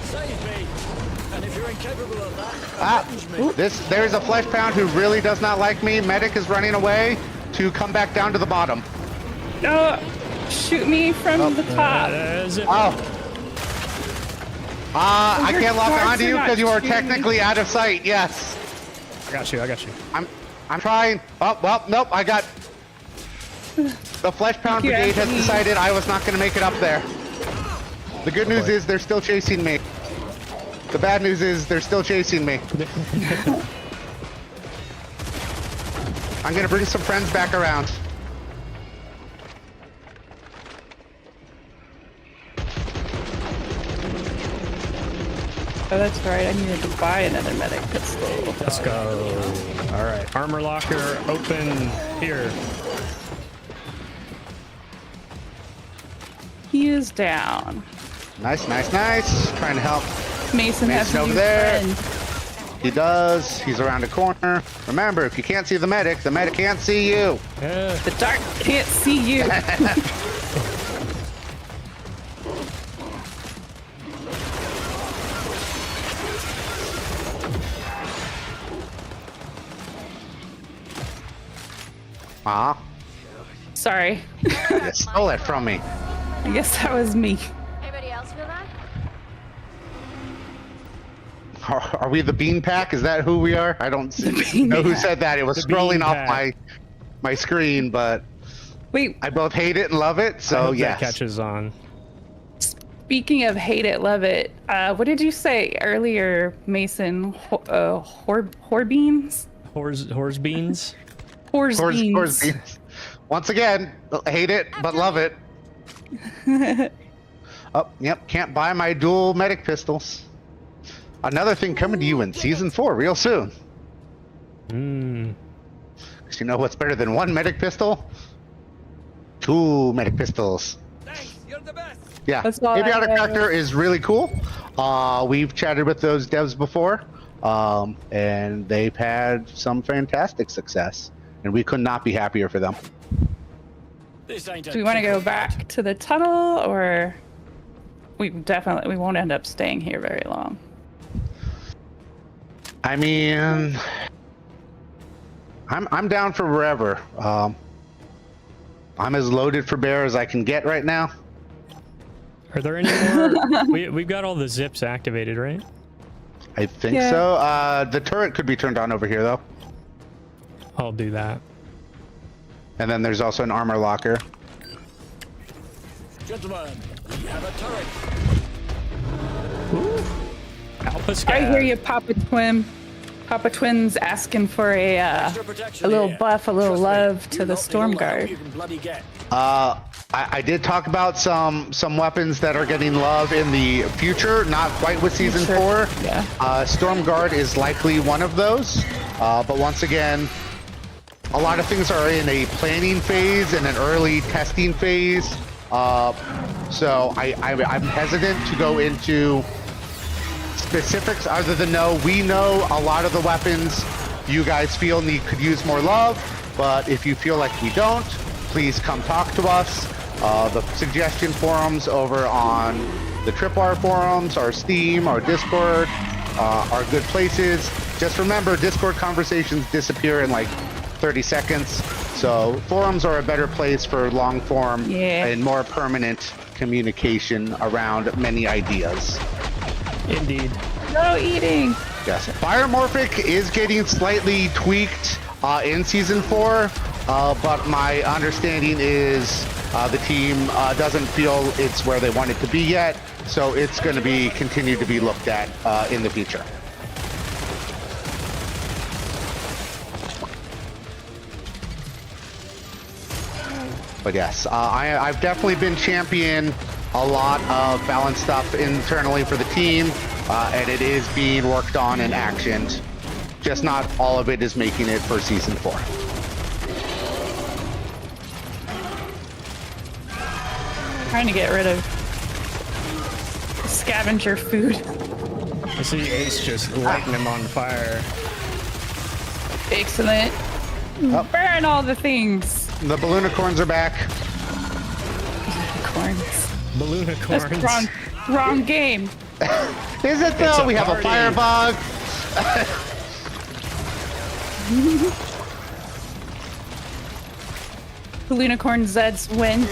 Save me. And if you're incapable of that, avenge me. There's a flesh pound who really does not like me. Medic is running away to come back down to the bottom. No, shoot me from the top. Zip. Oh. I Your can't lock guards onto are you not because you are shooting me. technically out of sight. Yes. I got you. I'm trying. Oh, well, nope. I got... The Flesh Pound You Brigade has actually- decided I was not going to make it up there. The good news is they're still chasing me. The bad news is they're still chasing me. I'm going to bring some friends back around. Oh, that's right. I needed to buy another medic pistol. Let's go. All right. Armor locker open here. He is down. Nice, nice, nice. Trying to help. Mason has Mason a over new there. friend. He does. He's around a corner. Remember, if you can't see the medic can't see you. Yeah. The dark can't see you. Ah, Sorry. you stole it from me. I guess that was me. Anybody else feel that? Are we the Bean Pack? Is that who we are? I don't Bean know who Pack. said that. It was The scrolling Bean off Pack. my screen, but Wait, I both hate it and love it. I So hope yes. that catches on. speaking of hate it, love it. What did you say earlier, Mason? Horbeans? Horse beans. Horse Horse beans. beans. Once again, hate it but love it. Oh, yep. Can't buy my dual medic pistols. Another thing coming to you in season 4 real soon. Hmm. Cause you know what's better than one medic pistol? 2 medic pistols. Thanks, you're the best. Yeah, That's all I Abiotic know. Factor is really cool. We've chatted with those devs before, and they've had some fantastic success, and we could not be happier for them. This ain't a Do we want to go trick. back to the tunnel, or we won't end up staying here very long? I mean, I'm down for wherever. I'm as loaded for bear as I can get right now. Are there any more? We've got all the zips activated, right? I think Yeah. so. The turret could be turned on over here though, I'll do that. and then there's also an armor locker. Gentlemen, we have a turret. Alpha I scav. hear you, Papa Twin. Papa Twin's asking for Extra protection a little here. buff, a little Trust me, love to you're the not Storm all the help Guard. you can bloody get. I did talk about some weapons that are getting love in the future, not quite with season Future, 4. yeah. Storm Guard is likely one of those, but once again, a lot of things are in a planning phase and an early testing phase. So I'm hesitant to go into specifics other than we know a lot of the weapons you guys feel could use more love, but if you feel like we don't, please come talk to us. The suggestion forums over on The Tripwire forums, our Steam, our Discord are good places. Just remember, Discord conversations disappear in like 30 seconds. So forums are a better place for long form and more permanent communication around many ideas. Indeed. No eating. Yes, Firemorphic is getting slightly tweaked in Season 4, but my understanding is the team doesn't feel it's where they want it to be yet, so it's going to be continue to be looked at in the future. But yes, I've definitely been champion a lot of balanced stuff internally for the team, and it is being worked on and actioned. Just not all of it is making it for Season 4. Trying to get rid of scavenger food. I see Ace just lighting him on fire. Excellent. Oh. Burn all the things. The Balloonicorns are back. Corns. Balloonicorns. That's wrong game. Is it though? a We have a party. firebug. Unicorn Zeds win.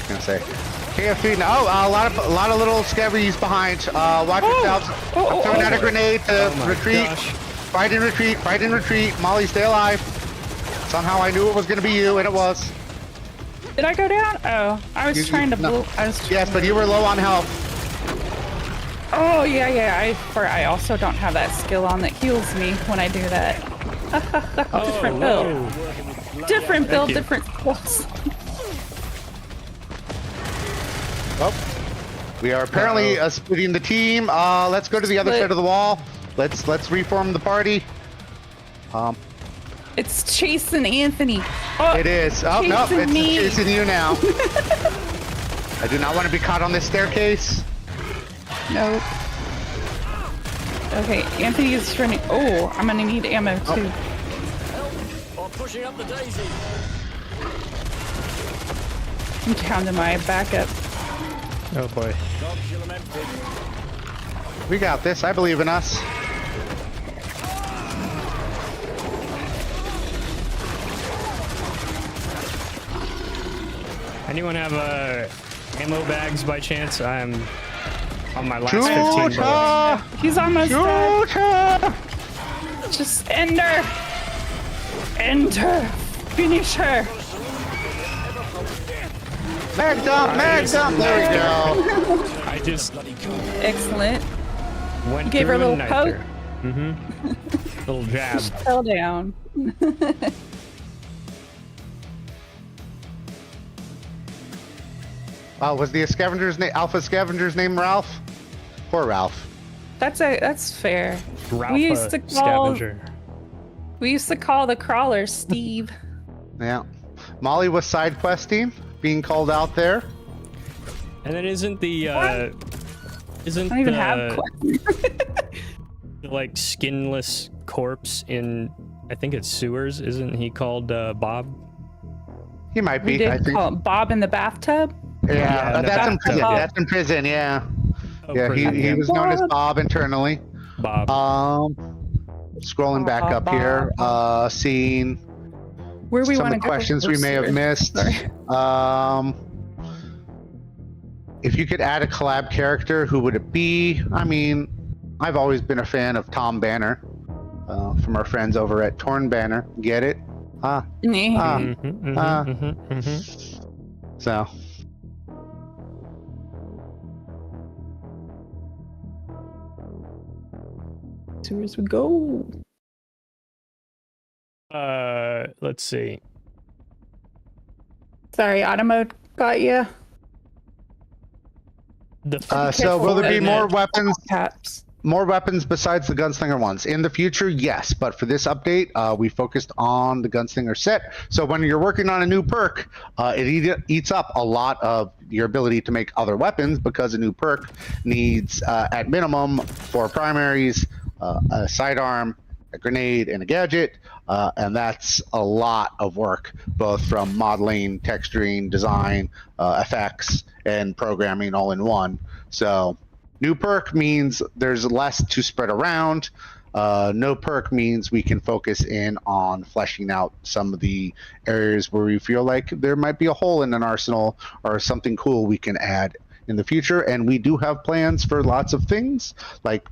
Gonna say KFC. No, a lot of little scabies behind. Watch yourselves. I'm throwing out a grenade to my retreat. gosh. Fight and retreat. Fight and retreat. Molly, stay alive. Somehow I knew it was gonna be you, and it was. Did I go down? Oh, I was trying to no. blow. Yes, but you were low on health. Oh yeah. I also don't have that skill on that heals me when I do that. Different build. Whoa. Different build, you. different skills. Oh, we are apparently splitting the team. Let's go to the other Split. side of the wall. Let's reform the party. It's chasing Anthony. Oh, It is. Oh no, chasing it's me. chasing you now. I do not want to be caught on this staircase. No. Okay, Anthony is running. Oh, I'm gonna need ammo too. Help or pushing up the daisy. I'm down to my backup. Oh boy. Can't kill 'em empty. We got this. I believe in us. Anyone have ammo bags by chance? I'm on my last 15 bullets. Shooter! He's almost dead. Shooter! Just enter. Enter. Finish her. Mag dump! Mag dump! There we go. I just Excellent. went Gave her a through little and poke. knifed her. Little jab. Fell down. Was the scavenger's name Alpha Scavenger's name Ralph? Poor Ralph. That's fair. Ralph We used to call scavenger. the crawler Steve. Yeah. Molly was side questing, being called out there. And then isn't the isn't I don't even the have questions. like skinless corpse in I think it's sewers? Isn't he called Bob? He might We be. I did think. call it Bob in the bathtub. Yeah, Yeah, that's in no, prison. Bob. That's in prison. Yeah. Oh, Yeah. prison, He was known as Bob. Bob internally. Bob. Scrolling back up here, seeing Where we some want of to the go? questions we may have missed. If you could add a collab character, who would it be? I mean, I've always been a fan of Tom Banner, from our friends over at Torn Banner. Get it? Nah. So. Sewers would go. Let's see. Sorry, auto mode got you. The So will there be with more weapons? Caps. more weapons besides the gunslinger ones. In the future, yes, but for this update, we focused on the gunslinger set. So when you're working on a new perk, it eats up a lot of your ability to make other weapons because a new perk needs, at minimum, 4 primaries, a sidearm, a grenade, and a gadget. And that's a lot of work, both from modeling, texturing, design, effects, and programming all in one. So new perk means there's less to spread around. No perk means we can focus in on fleshing out some of the areas where we feel like there might be a hole in an arsenal or something cool we can add in the future. And we do have plans for lots of things. Like,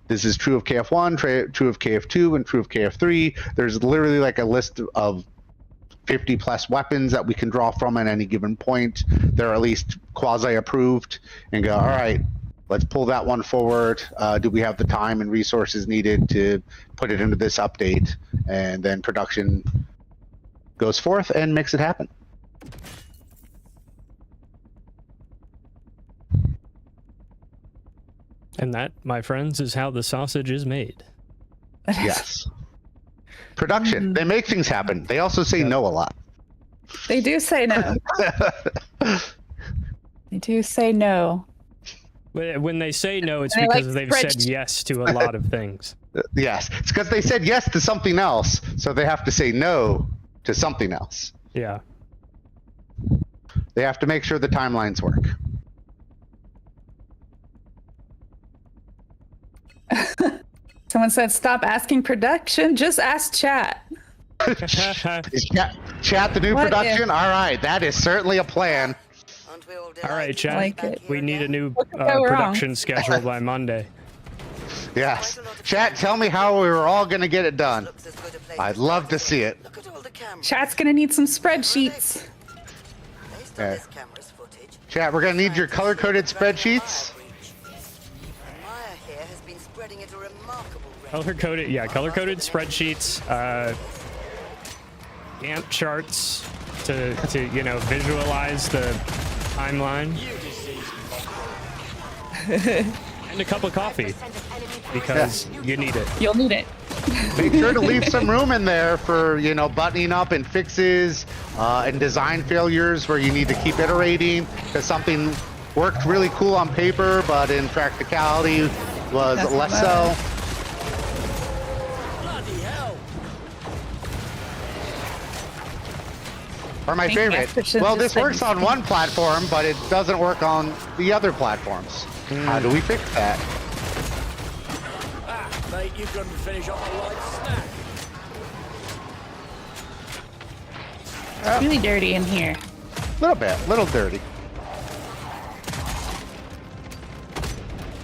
this is true of KF1, true of KF2, and true of KF3. There's literally like a list of 50 plus weapons that we can draw from at any given point. They're at least quasi approved and go, all right, let's pull that one forward. Do we have the time and resources needed to put it into this update? And then production goes forth and makes it happen. And that, my friends, is how the sausage is made. Yes. Production. They make things happen. They also say no a lot. They do say no. They do say no. When they say no, it's And I because like they've said spreadsheet. yes to a lot of things. Yes. It's because they said yes to something else, so they have to say no to something else. Yeah. They have to make sure the timelines work. Someone said, stop asking production, just ask chat. Is chat the new What production? All right, that is certainly a plan. All right, chat. Like it. We need a new What could go wrong? production schedule by Monday. Yes. Chat, tell me how we were all going to get it done. I'd love to see it. Chat's gonna need some spreadsheets. Okay. Chat, we're going to need your color-coded spreadsheets. Color-coded, yeah, color-coded spreadsheets, Gantt charts to visualize the timeline, and a cup of coffee because you need it. You'll need it. Make sure to leave some room in there for, buttoning up and fixes and design failures where you need to keep iterating because something worked really cool on paper, but in practicality was That's less bad. so. Bloody hell! Or my Thank you, favorite. Master Well, Shin, this just works like- on one platform, but it doesn't work on the other platforms. How do we fix that? Ah, mate, you couldn't finish off a light snack. It's really dirty in here. Little dirty.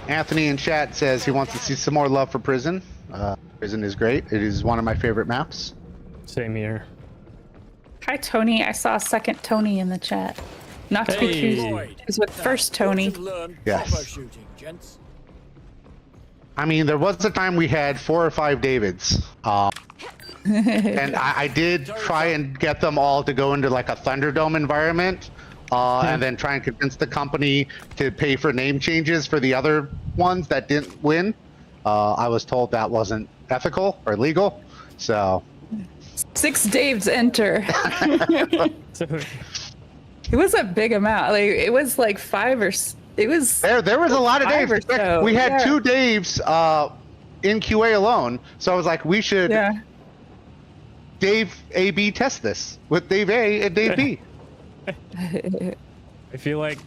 Anthony in chat says he wants to see some more love for Prison. Prison is great. It is one of my favorite maps. Same here. Hi, Tony. I saw a second Tony in the chat. Not to be Hey. confused with first Tony. Learn Yes. proper shooting, gents. I mean, there was a time we had 4 or 5 Davids. And I did try and get them all to go into like a Thunderdome environment. And then try and convince the company to pay for name changes for the other ones that didn't win. I was told that wasn't ethical or legal. So 6 Daves enter. So, It was a big amount. Like it was like 5 or it was. there was a lot of 5 or Daves. In fact, so, we had yeah. 2 Daves in QA alone. So I was like, we should Yeah. Dave A/B test this with Dave A and Dave B. I feel like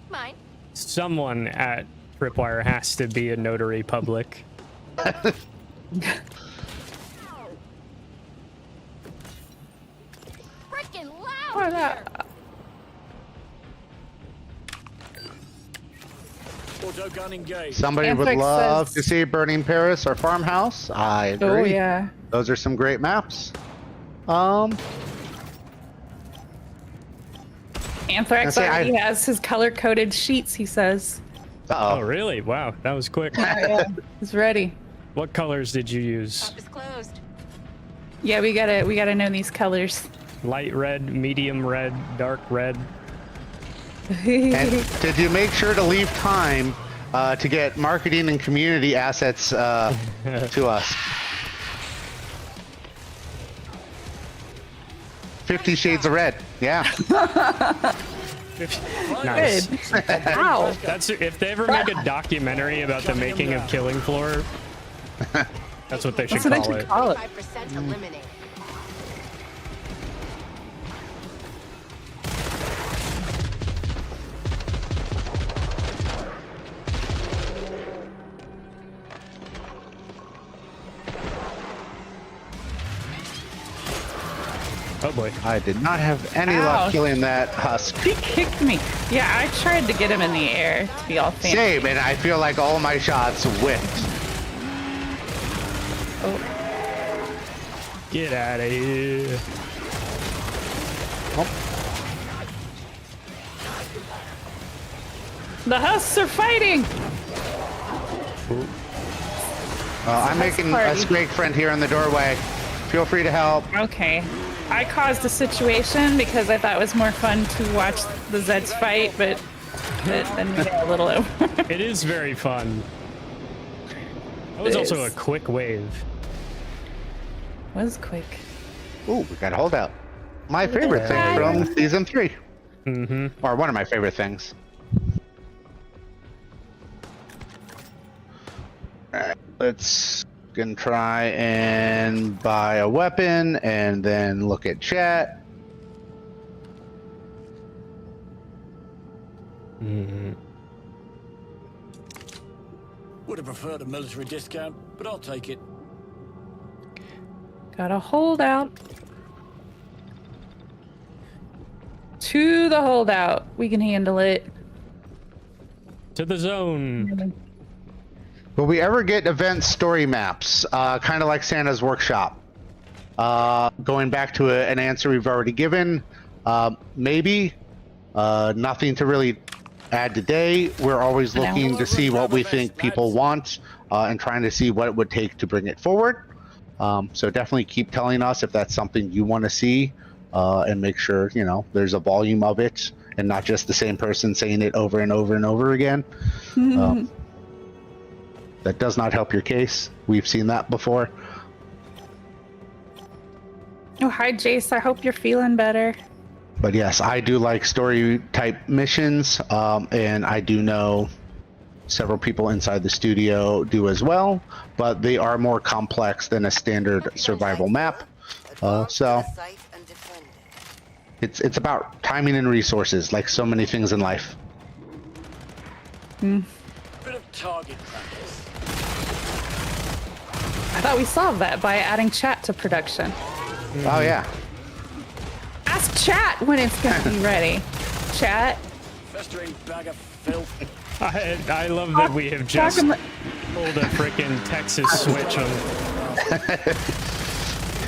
Mine. someone at Tripwire has to be a notary public. Freaking Oh, loud no. here. Auto gun engaged. Somebody would Anthrax love says- to see Burning Paris or Farmhouse. I agree. Oh yeah. Those are some great maps. Anthrax say already has his color-coded sheets. He says. Oh, Uh-oh. really? Wow, that was quick. Yeah, he's ready. What colors did you use? Shop is closed. Yeah, we gotta know these colors. Light red, medium red, dark red. And did you make sure to leave time to get marketing and community assets to us. 50 Shades of Red. Yeah. Nice. Good. Wow. That's if they ever make a documentary about the making of Killing Floor. That's what they should That's what I call should it. call it. 5% eliminate. Oh boy. I did not have any Ow. luck killing that husk. He kicked me. Yeah, I tried to get him in the air to be all fancy. Same, and I feel like all my shots whiffed. Get out of here. The husks are fighting. I'm making a party. Scrake friend here in the doorway. Feel free to help. Okay. I caused a situation because I thought it was more fun to watch the Zeds fight, but then we got a little over. It is very fun. That was It also a is. quick wave. Was quick. Ooh, we got a holdout. My favorite thing from season 3. Mm-hmm. Or one of my favorite things. Alright, let's gonna try and buy a weapon and then look at chat. Would have preferred a military discount, but I'll take it. Got a holdout. To the holdout. We can handle it. To the zone. Will we ever get event story maps? Kind of like Santa's Workshop. Going back to an answer we've already given. Maybe. Nothing to really add today. We're always looking to see what we think people want and trying to see what it would take to bring it forward. So definitely keep telling us if that's something you want to see and make sure, you know, there's a volume of it and not just the same person saying it over and over and over again. That does not help your case. We've seen that before. Oh, hi, Jace. I hope you're feeling better. But yes, I do like story type missions, and I do know several people inside the studio do as well, but they are more complex than a standard survival map. So it's about timing and resources, like so many things in life. Bit of target practice. I thought we solved that by adding chat to production. Oh yeah. Ask chat when it's going to be ready. Chat. Festering bag of filth. I love that we have just pulled a freaking Texas switch on.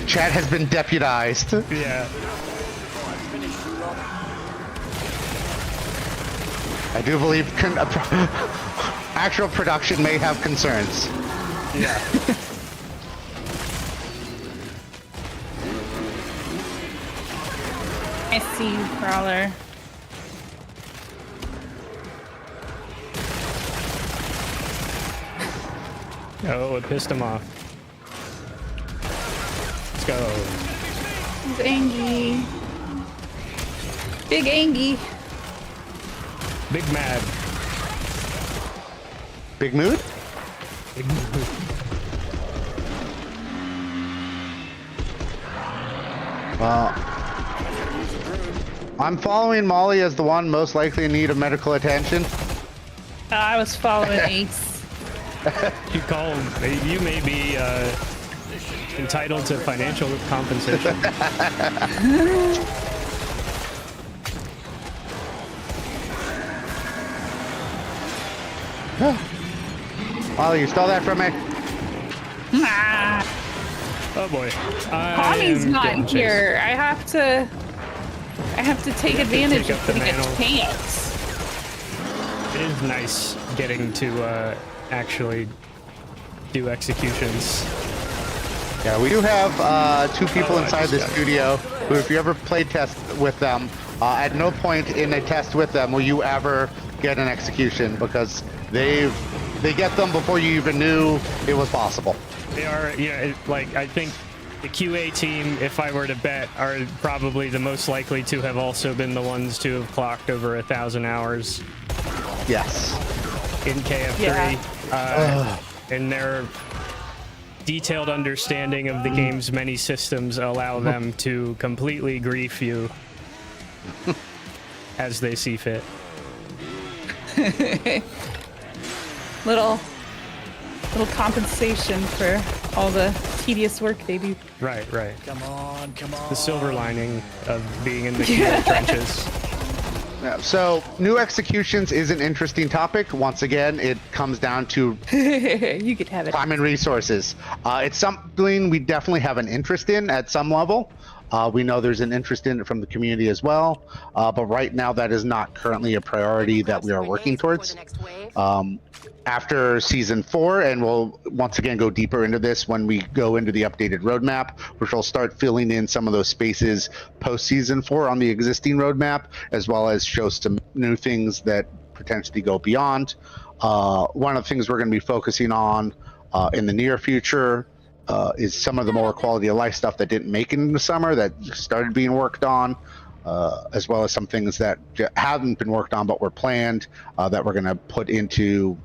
Chat has been deputized. Yeah. I do believe actual production may have concerns. Yeah. I see you, Prowler. Oh, it pissed him off. Let's go. He's Angie. Big Angie. Big mad. Big mood? Big mood. Well, I'm following Molly as the one most likely in need of medical attention. I was following Ace. You may be entitled to financial compensation. Molly, you stole that from me? Ah, Oh boy. Tommy's am not getting chased. here. I have to take advantage take of up the getting a mantle. chance. It is nice getting to actually do executions. Yeah, we do have two people Oh, I inside just the got it. studio who, if you ever play test with them, at no point in a test with them will you ever get an execution because They get them before you even knew it was possible. They are, like, I think the QA team, if I were to bet, are probably the most likely to have also been the ones to have clocked over 1,000 hours Yes. in KF3. And their detailed understanding of the game's many systems allow them to completely grief you as they see fit. Little compensation for all the tedious work they do. Right. Come on. The silver lining of being in the QA trenches. Yeah, so new executions is an interesting topic. Once again, it comes down to You could have it. time and resources. It's something we definitely have an interest in at some level. We know there's an interest in it from the community as well, but right now that is not currently a priority that we are working towards. After Season 4, and we'll once again go deeper into this when we go into the updated roadmap, which will start filling in some of those spaces post Season 4 on the existing roadmap, as well as show some new things that potentially go beyond. One of the things we're going to be focusing on in the near future is some of the more quality of life stuff that didn't make it in the summer that started being worked on, as well as some things that haven't been worked on but were planned that we're going to put into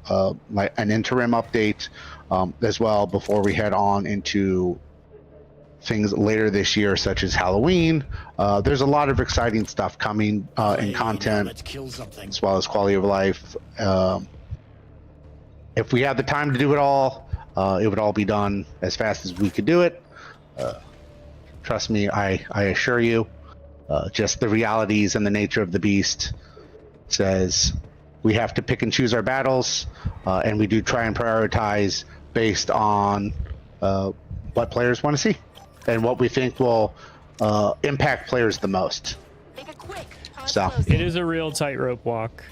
like an interim update as well before we head on into things later this year, such as Halloween. There's a lot of exciting stuff coming in content, Let's kill something. as well as quality of life. If we had the time to do it all, it would all be done as fast as we could do it. Trust me, I assure you. Just the realities and the nature of the beast says we have to pick and choose our battles, and we do try and prioritize based on what players want to see and what we think will impact players the most. Make it quick. So It is a real tightrope walk,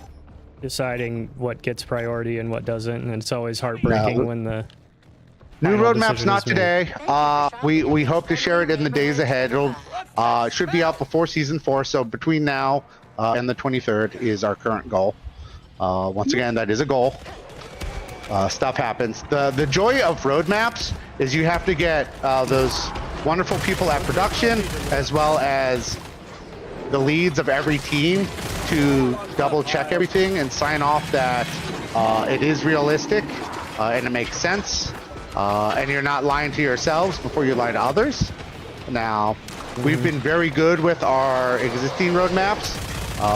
deciding what gets priority and what doesn't, and it's always heartbreaking No. when the new final roadmap's decision not is made. today. We hope to share it in the days ahead. It should be out before Season 4, so between now and the 23rd is our current goal. Once again, that is a goal. Stuff happens. The joy of roadmaps is you have to get those wonderful people at production, as well as the leads of every team, to double check everything and sign off that it is realistic and it makes sense, and you're not lying to yourselves before you lie to others. Now, we've been very good with our existing roadmaps,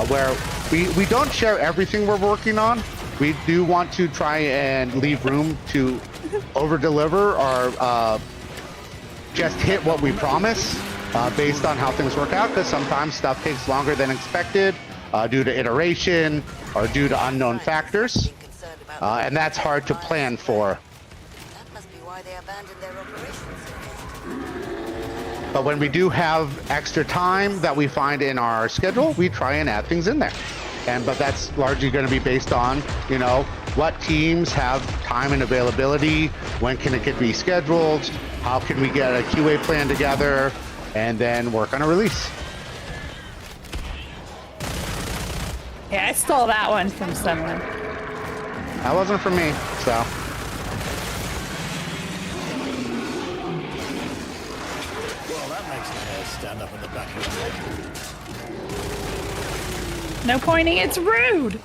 where we don't share everything we're working on. We do want to try and leave room to over-deliver or just hit what we promise based on how things work out, because sometimes stuff takes longer than expected due to iteration or due to unknown factors, and that's hard to plan for. That must be why they abandoned their operations. But when we do have extra time that we find in our schedule, we try and add things in there. But that's largely going to be based on, what teams have time and availability, when can it get rescheduled, how can we get a QA plan together, and then work on a release. Yeah, I stole that one from someone. That wasn't for me, so. Well, that makes the hair stand up in the back of your head. No pointing, it's rude.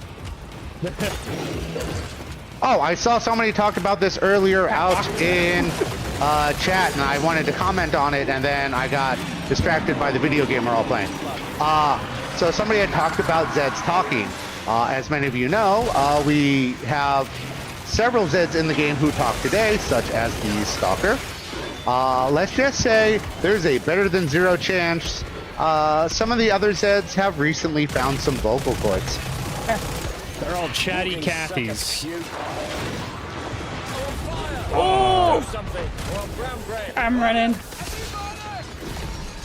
Oh, I saw somebody talk about this earlier out in chat, and I wanted to comment on it, and then I got distracted by the video game we're all playing. So somebody had talked about Zeds talking. As many of you know, we have several Zeds in the game who talk today, such as the Stalker. Let's just say there's a better than zero chance some of the other Zeds have recently found some vocal cords. They're all chatty Fucking Cathys. suck a puke. Oh, Do something. Or brown bread. I'm running.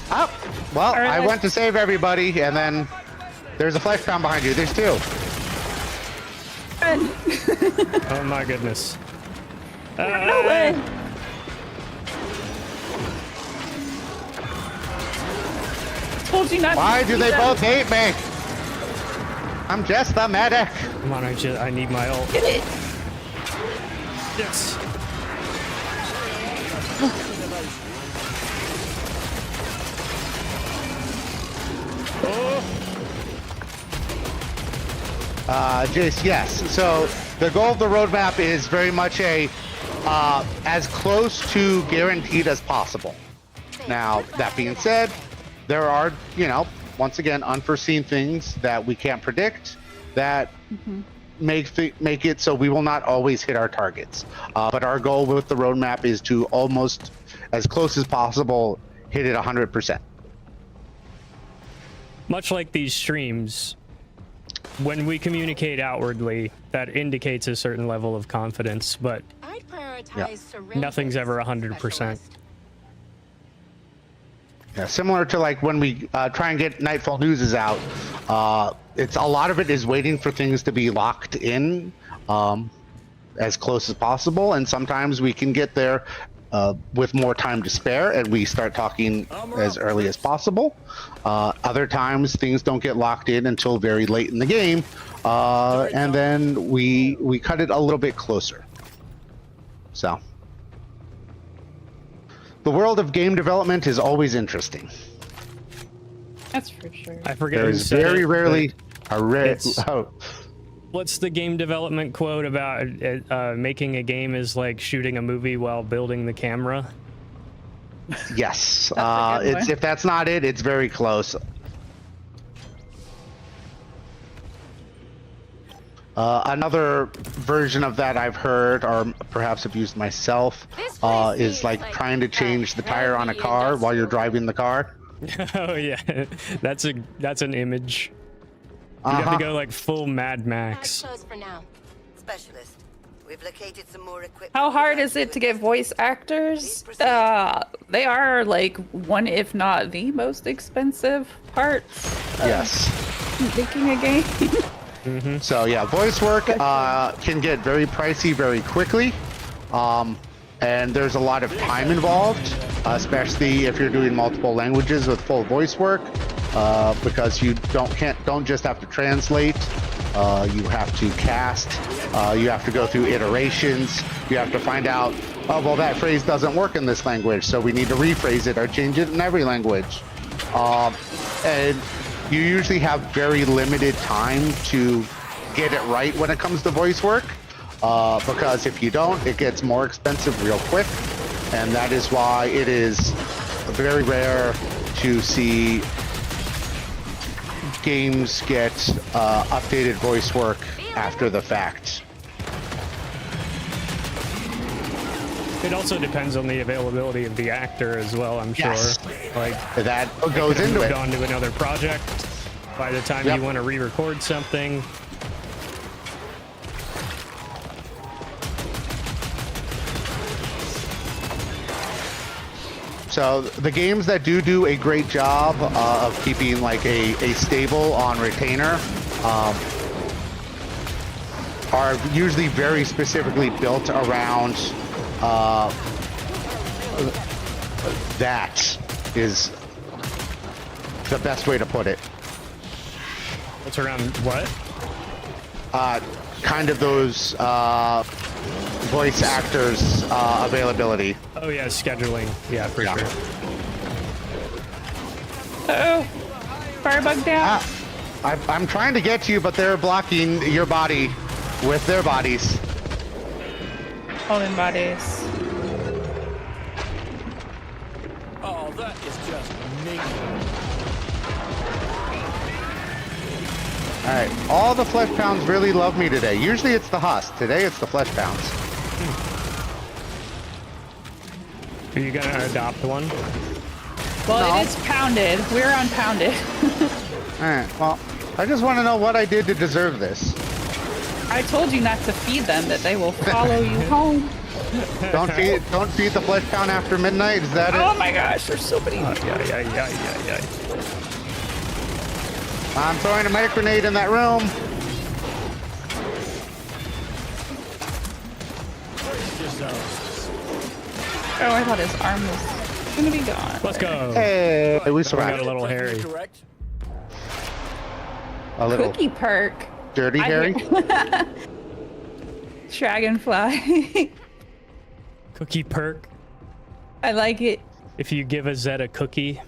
Oh, well, All I right. went to save everybody, and then there's a flesh pound behind you. There's two. Run. Oh my goodness. No way. Told you not. Why to do they that. both hate me? I'm just the medic. Come on, I need my ult. Get it. Yes. Jace, yes. So the goal of the roadmap is very much as close to guaranteed as possible. Now, that being said, there are, once again, unforeseen things that we can't predict that make it so we will not always hit our targets. But our goal with the roadmap is to almost, as close as possible, hit it 100%. Much like these streams, when we communicate outwardly, that indicates a certain level of confidence, but I'd prioritize surrender nothing's ever 100%. specialist. Yeah, similar to like when we try and get Nightfall News out, it's a lot of it is waiting for things to be locked in as close as possible, and sometimes we can get there with more time to spare, and we start talking as early as possible. Other times things don't get locked in until very late in the game, and then we cut it a little bit closer. So. The world of game development is always interesting. That's for sure. I forget. There who is said very it, rarely but a rare. it's- What's the game development quote about making a game is like shooting a movie while building the camera? Yes, a good it's one. if that's not it, it's very close. Another version of that I've heard, or perhaps have used myself, This place is seems like like trying to a change the tire on a heavy car while you're industrial driving the car. Oh yeah, that's an image. You have Uh-huh. to go like full Mad Eyes Max. closed for now. Specialist, we've located some more equipment. How hard we'd like is it to get voice actors? Please proceed. They are like one, if not the most expensive parts Yes. of making a game. So yeah, voice work can get very pricey very quickly, and there's a lot of time involved, especially if you're doing multiple languages with full voice work, because you don't just have to translate. You have to cast. You have to go through iterations. You have to find out, oh well, that phrase doesn't work in this language, so we need to rephrase it or change it in every language. And you usually have very limited time to get it right when it comes to voice work, because if you don't, it gets more expensive real quick, and that is why it is very rare to see games get updated voice work after the fact. It also depends on the availability of the actor as well, I'm sure. Yes. Like That goes could into have it. moved on to another project by the time Yep. you want to re-record something. So the games that do a great job of keeping like a stable on retainer are usually very specifically built around that is the best way to put it. What's around what? Kind of those voice actors availability. Oh yeah, scheduling. Yeah, for Yeah. sure. Oh, firebug down. I'm trying to get to you, but they're blocking your body with their bodies. Holding bodies. Oh, that is just me. All right, all the flesh pounds really love me today. Usually it's the husk. Today it's the flesh pounds. Are you gonna adopt one? Well, No. it is pounded. We're on pounded. All right, well, I just want to know what I did to deserve this. I told you not to feed them, that they will follow you home. Don't feed the flesh pound after midnight. Is that Oh it? my gosh, there's so many. Yeah. I'm throwing a medic grenade in that room. Oh, I thought his arm was gonna be gone. Let's go. Hey, we We got a survived. little hairy. Correct. A little. Cookie perk. Dirty I Harry. hear- Dragonfly. Cookie perk. I like it. If you give a Zed a cookie,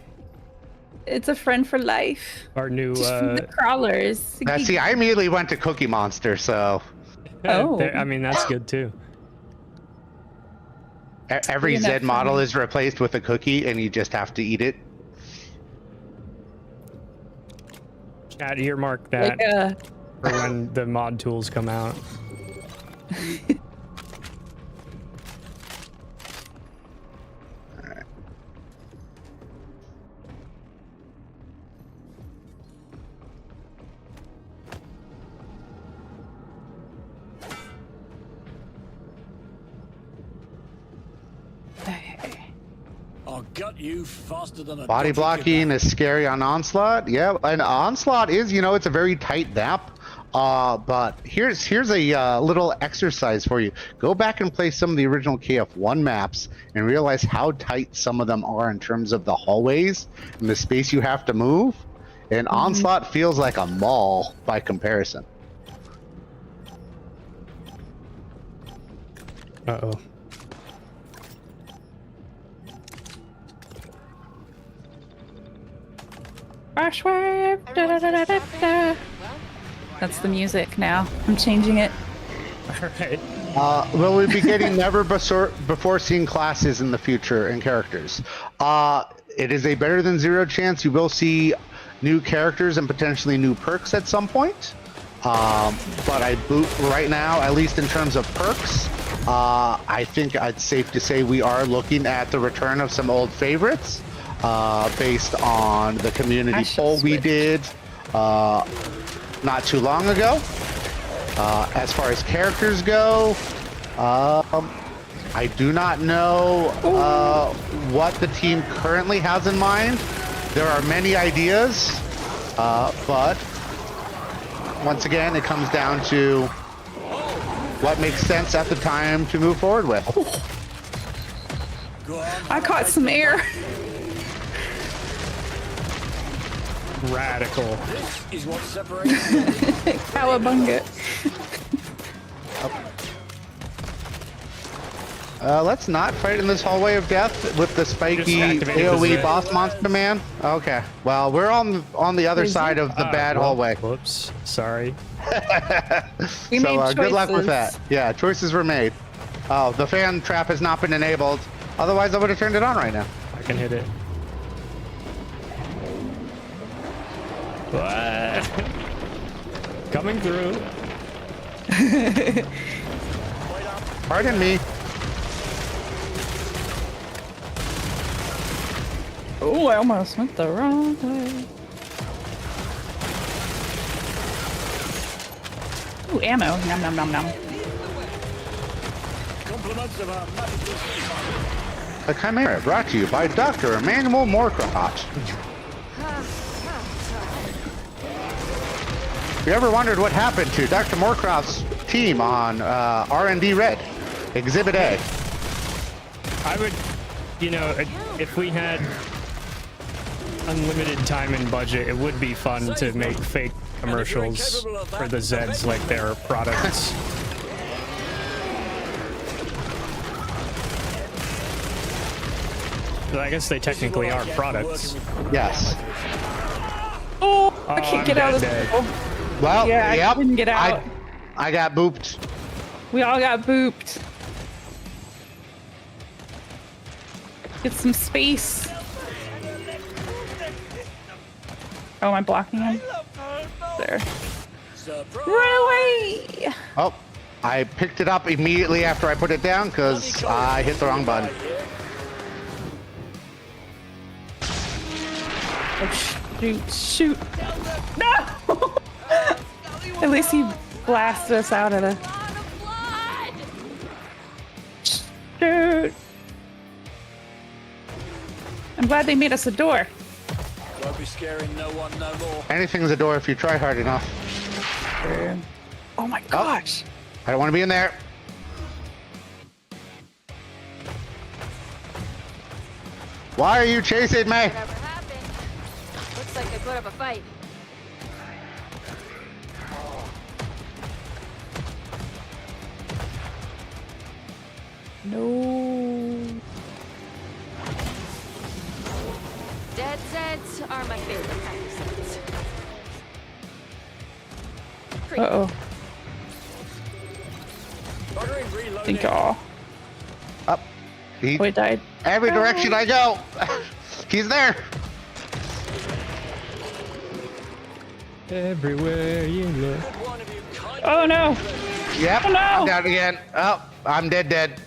It's a friend for life. our new Just from the crawlers. Now, see, I immediately went to Cookie Monster, so Oh. I mean that's good too. every Good enough Zed for model me. is replaced with a cookie, and you just have to eat it. Chat, earmark that Like for when the mod tools come out. I'll gut you faster than a Body dodgy blocking kidnap. is scary on Onslaught. Yeah, and Onslaught is, it's a very tight map. But here's a little exercise for you. Go back and play some of the original KF1 maps and realize how tight some of them are in terms of the hallways and the space you have to move. And Onslaught feels like a mall by comparison. Uh-oh. Rush wave. Da-da-da-da-da. That's the music now. I'm changing it. All right. Will we be getting never before seen classes in the future and characters? It is a better than zero chance you will see new characters and potentially new perks at some point. But I boot right now, at least in terms of perks. I think it's safe to say we are looking at the return of some old favorites based on the community I shall poll we switch. did not too long ago. As far as characters go, I do not know what the team currently has in mind. There are many ideas, but once again, it comes down to what makes sense at the time to move forward with. Go on, I caught some air. Radical. this is what separates Cowabunga. Let's not fight in this hallway of death with the spiky activated the AoE Zed. boss monster man. Okay, well, we're on the other Where's side he? of the bad Well, hallway. Whoops. Sorry. We So made good luck with choices. that. Yeah, choices were made. Oh, the fan trap has not been enabled. Otherwise, I would have turned it on right now. I can hit it. What? Coming through. Pardon me. Oh, I almost went the wrong way. Ooh, ammo. Nom nom nom nom. compliments of our magical. The Chimera brought to you by Dr. Emmanuel Moorcroft. If you ever wondered what happened to Dr. Moorcroft's team on R&D Red, Exhibit A. I would, if we had unlimited time and budget, it would be fun to make fake commercials for the Zeds like their products. But I guess they technically are products. Yes. Oh, I Oh, can't I'm get out of dead. this. Oh, Well, Yeah, I yep. couldn't get out. I got booped. we all got booped. Get some space. Oh, am I blocking him? There. Surprise! Run away! Oh, I picked it up immediately after I put it down because I hit the wrong button. Oh, shoot, shoot. No! At least he blasted us out of the... Shoot. I'm glad they made us a door. Won't be scaring no one no more. Anything's a door if you try hard enough. Oh my gosh. I don't want to be in there. Why are you chasing me? Whatever happened. Looks like they put up a fight. No. Dead sets are my favorite kind of sets. Uh-oh. Buttering reloading. Think y'all. Up. He, Oh, it died. every direction I go, he's there. Everywhere you look. One of you kind Oh no. Yep. Oh, no. I'm down again. Oh, I'm dead.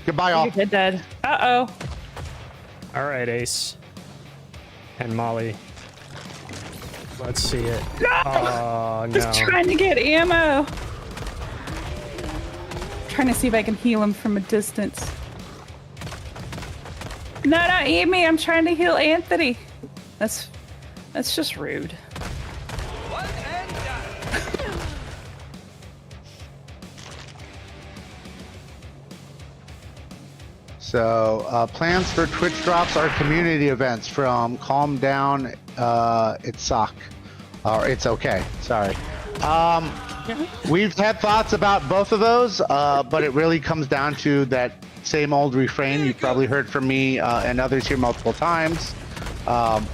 Goodbye, all. You're dead. Uh-oh. All right, Ace and Molly. Let's see it. Oh, no. Just trying to get ammo. Trying to see if I can heal him from a distance. No, don't eat me. I'm trying to heal Anthony. That's just rude. one and done. So, plans for Twitch drops are community events from Calm Down, It's Sock. Or It's Okay, sorry. We've had thoughts about both of those, but it really comes down to that same old refrain you've probably heard from me and others here multiple times. Time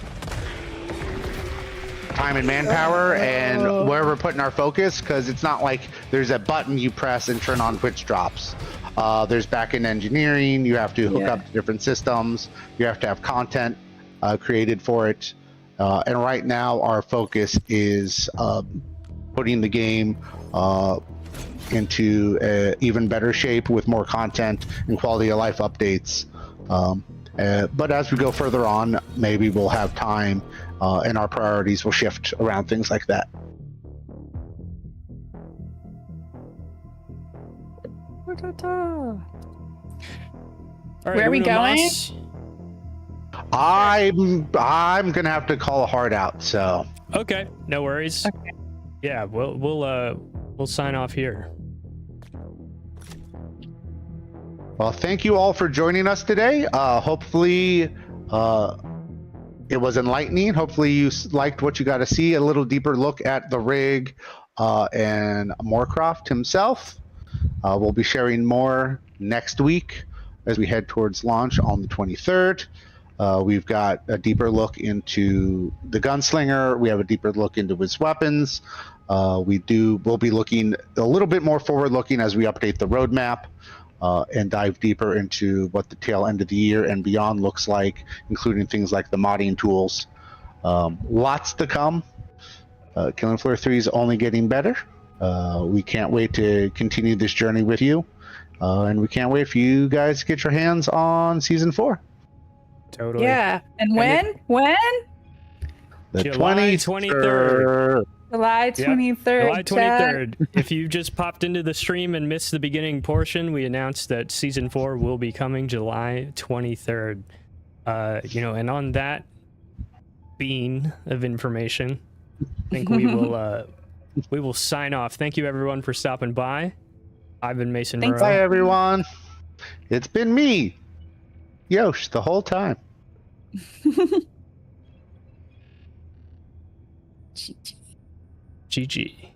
and manpower and where we're putting our focus, because it's not like there's a button you press and turn on Twitch drops. There's back-end engineering, you have to hook up to different systems, you have to have content created for it. And right now our focus is putting the game into even better shape with more content and quality of life updates. But as we go further on, maybe we'll have time and our priorities will shift around things like that. All right, Where are we Uno going? Mas. I'm gonna have to call a hard out. So Okay, no worries. Okay. Yeah, we'll sign off here. well, thank you all for joining us today. Hopefully, it was enlightening. Hopefully, you liked what you got to see. A little deeper look at the rig and Moorcroft himself. We'll be sharing more next week as we head towards launch on the 23rd. We've got a deeper look into the gunslinger. We have a deeper look into his weapons. We'll be looking a little bit more forward looking as we update the roadmap and dive deeper into what the tail end of the year and beyond looks like, including things like the modding tools. Lots to come. Killing Floor 3 is only getting better. We can't wait to continue this journey with you. And we can't wait for you guys to get your hands on Season 4. Totally. Yeah. And when? When? The July 23rd. July Yep, 23rd. July chat. 23rd. If you just popped into the stream and missed the beginning portion, we announced that season 4 will be coming July 23rd. And on that bean of information, I think we will sign off. Thank you everyone for stopping by. I've been Mason Thanks. Hi, Moreau. everyone. It's been me, Yosh, the whole time. GG.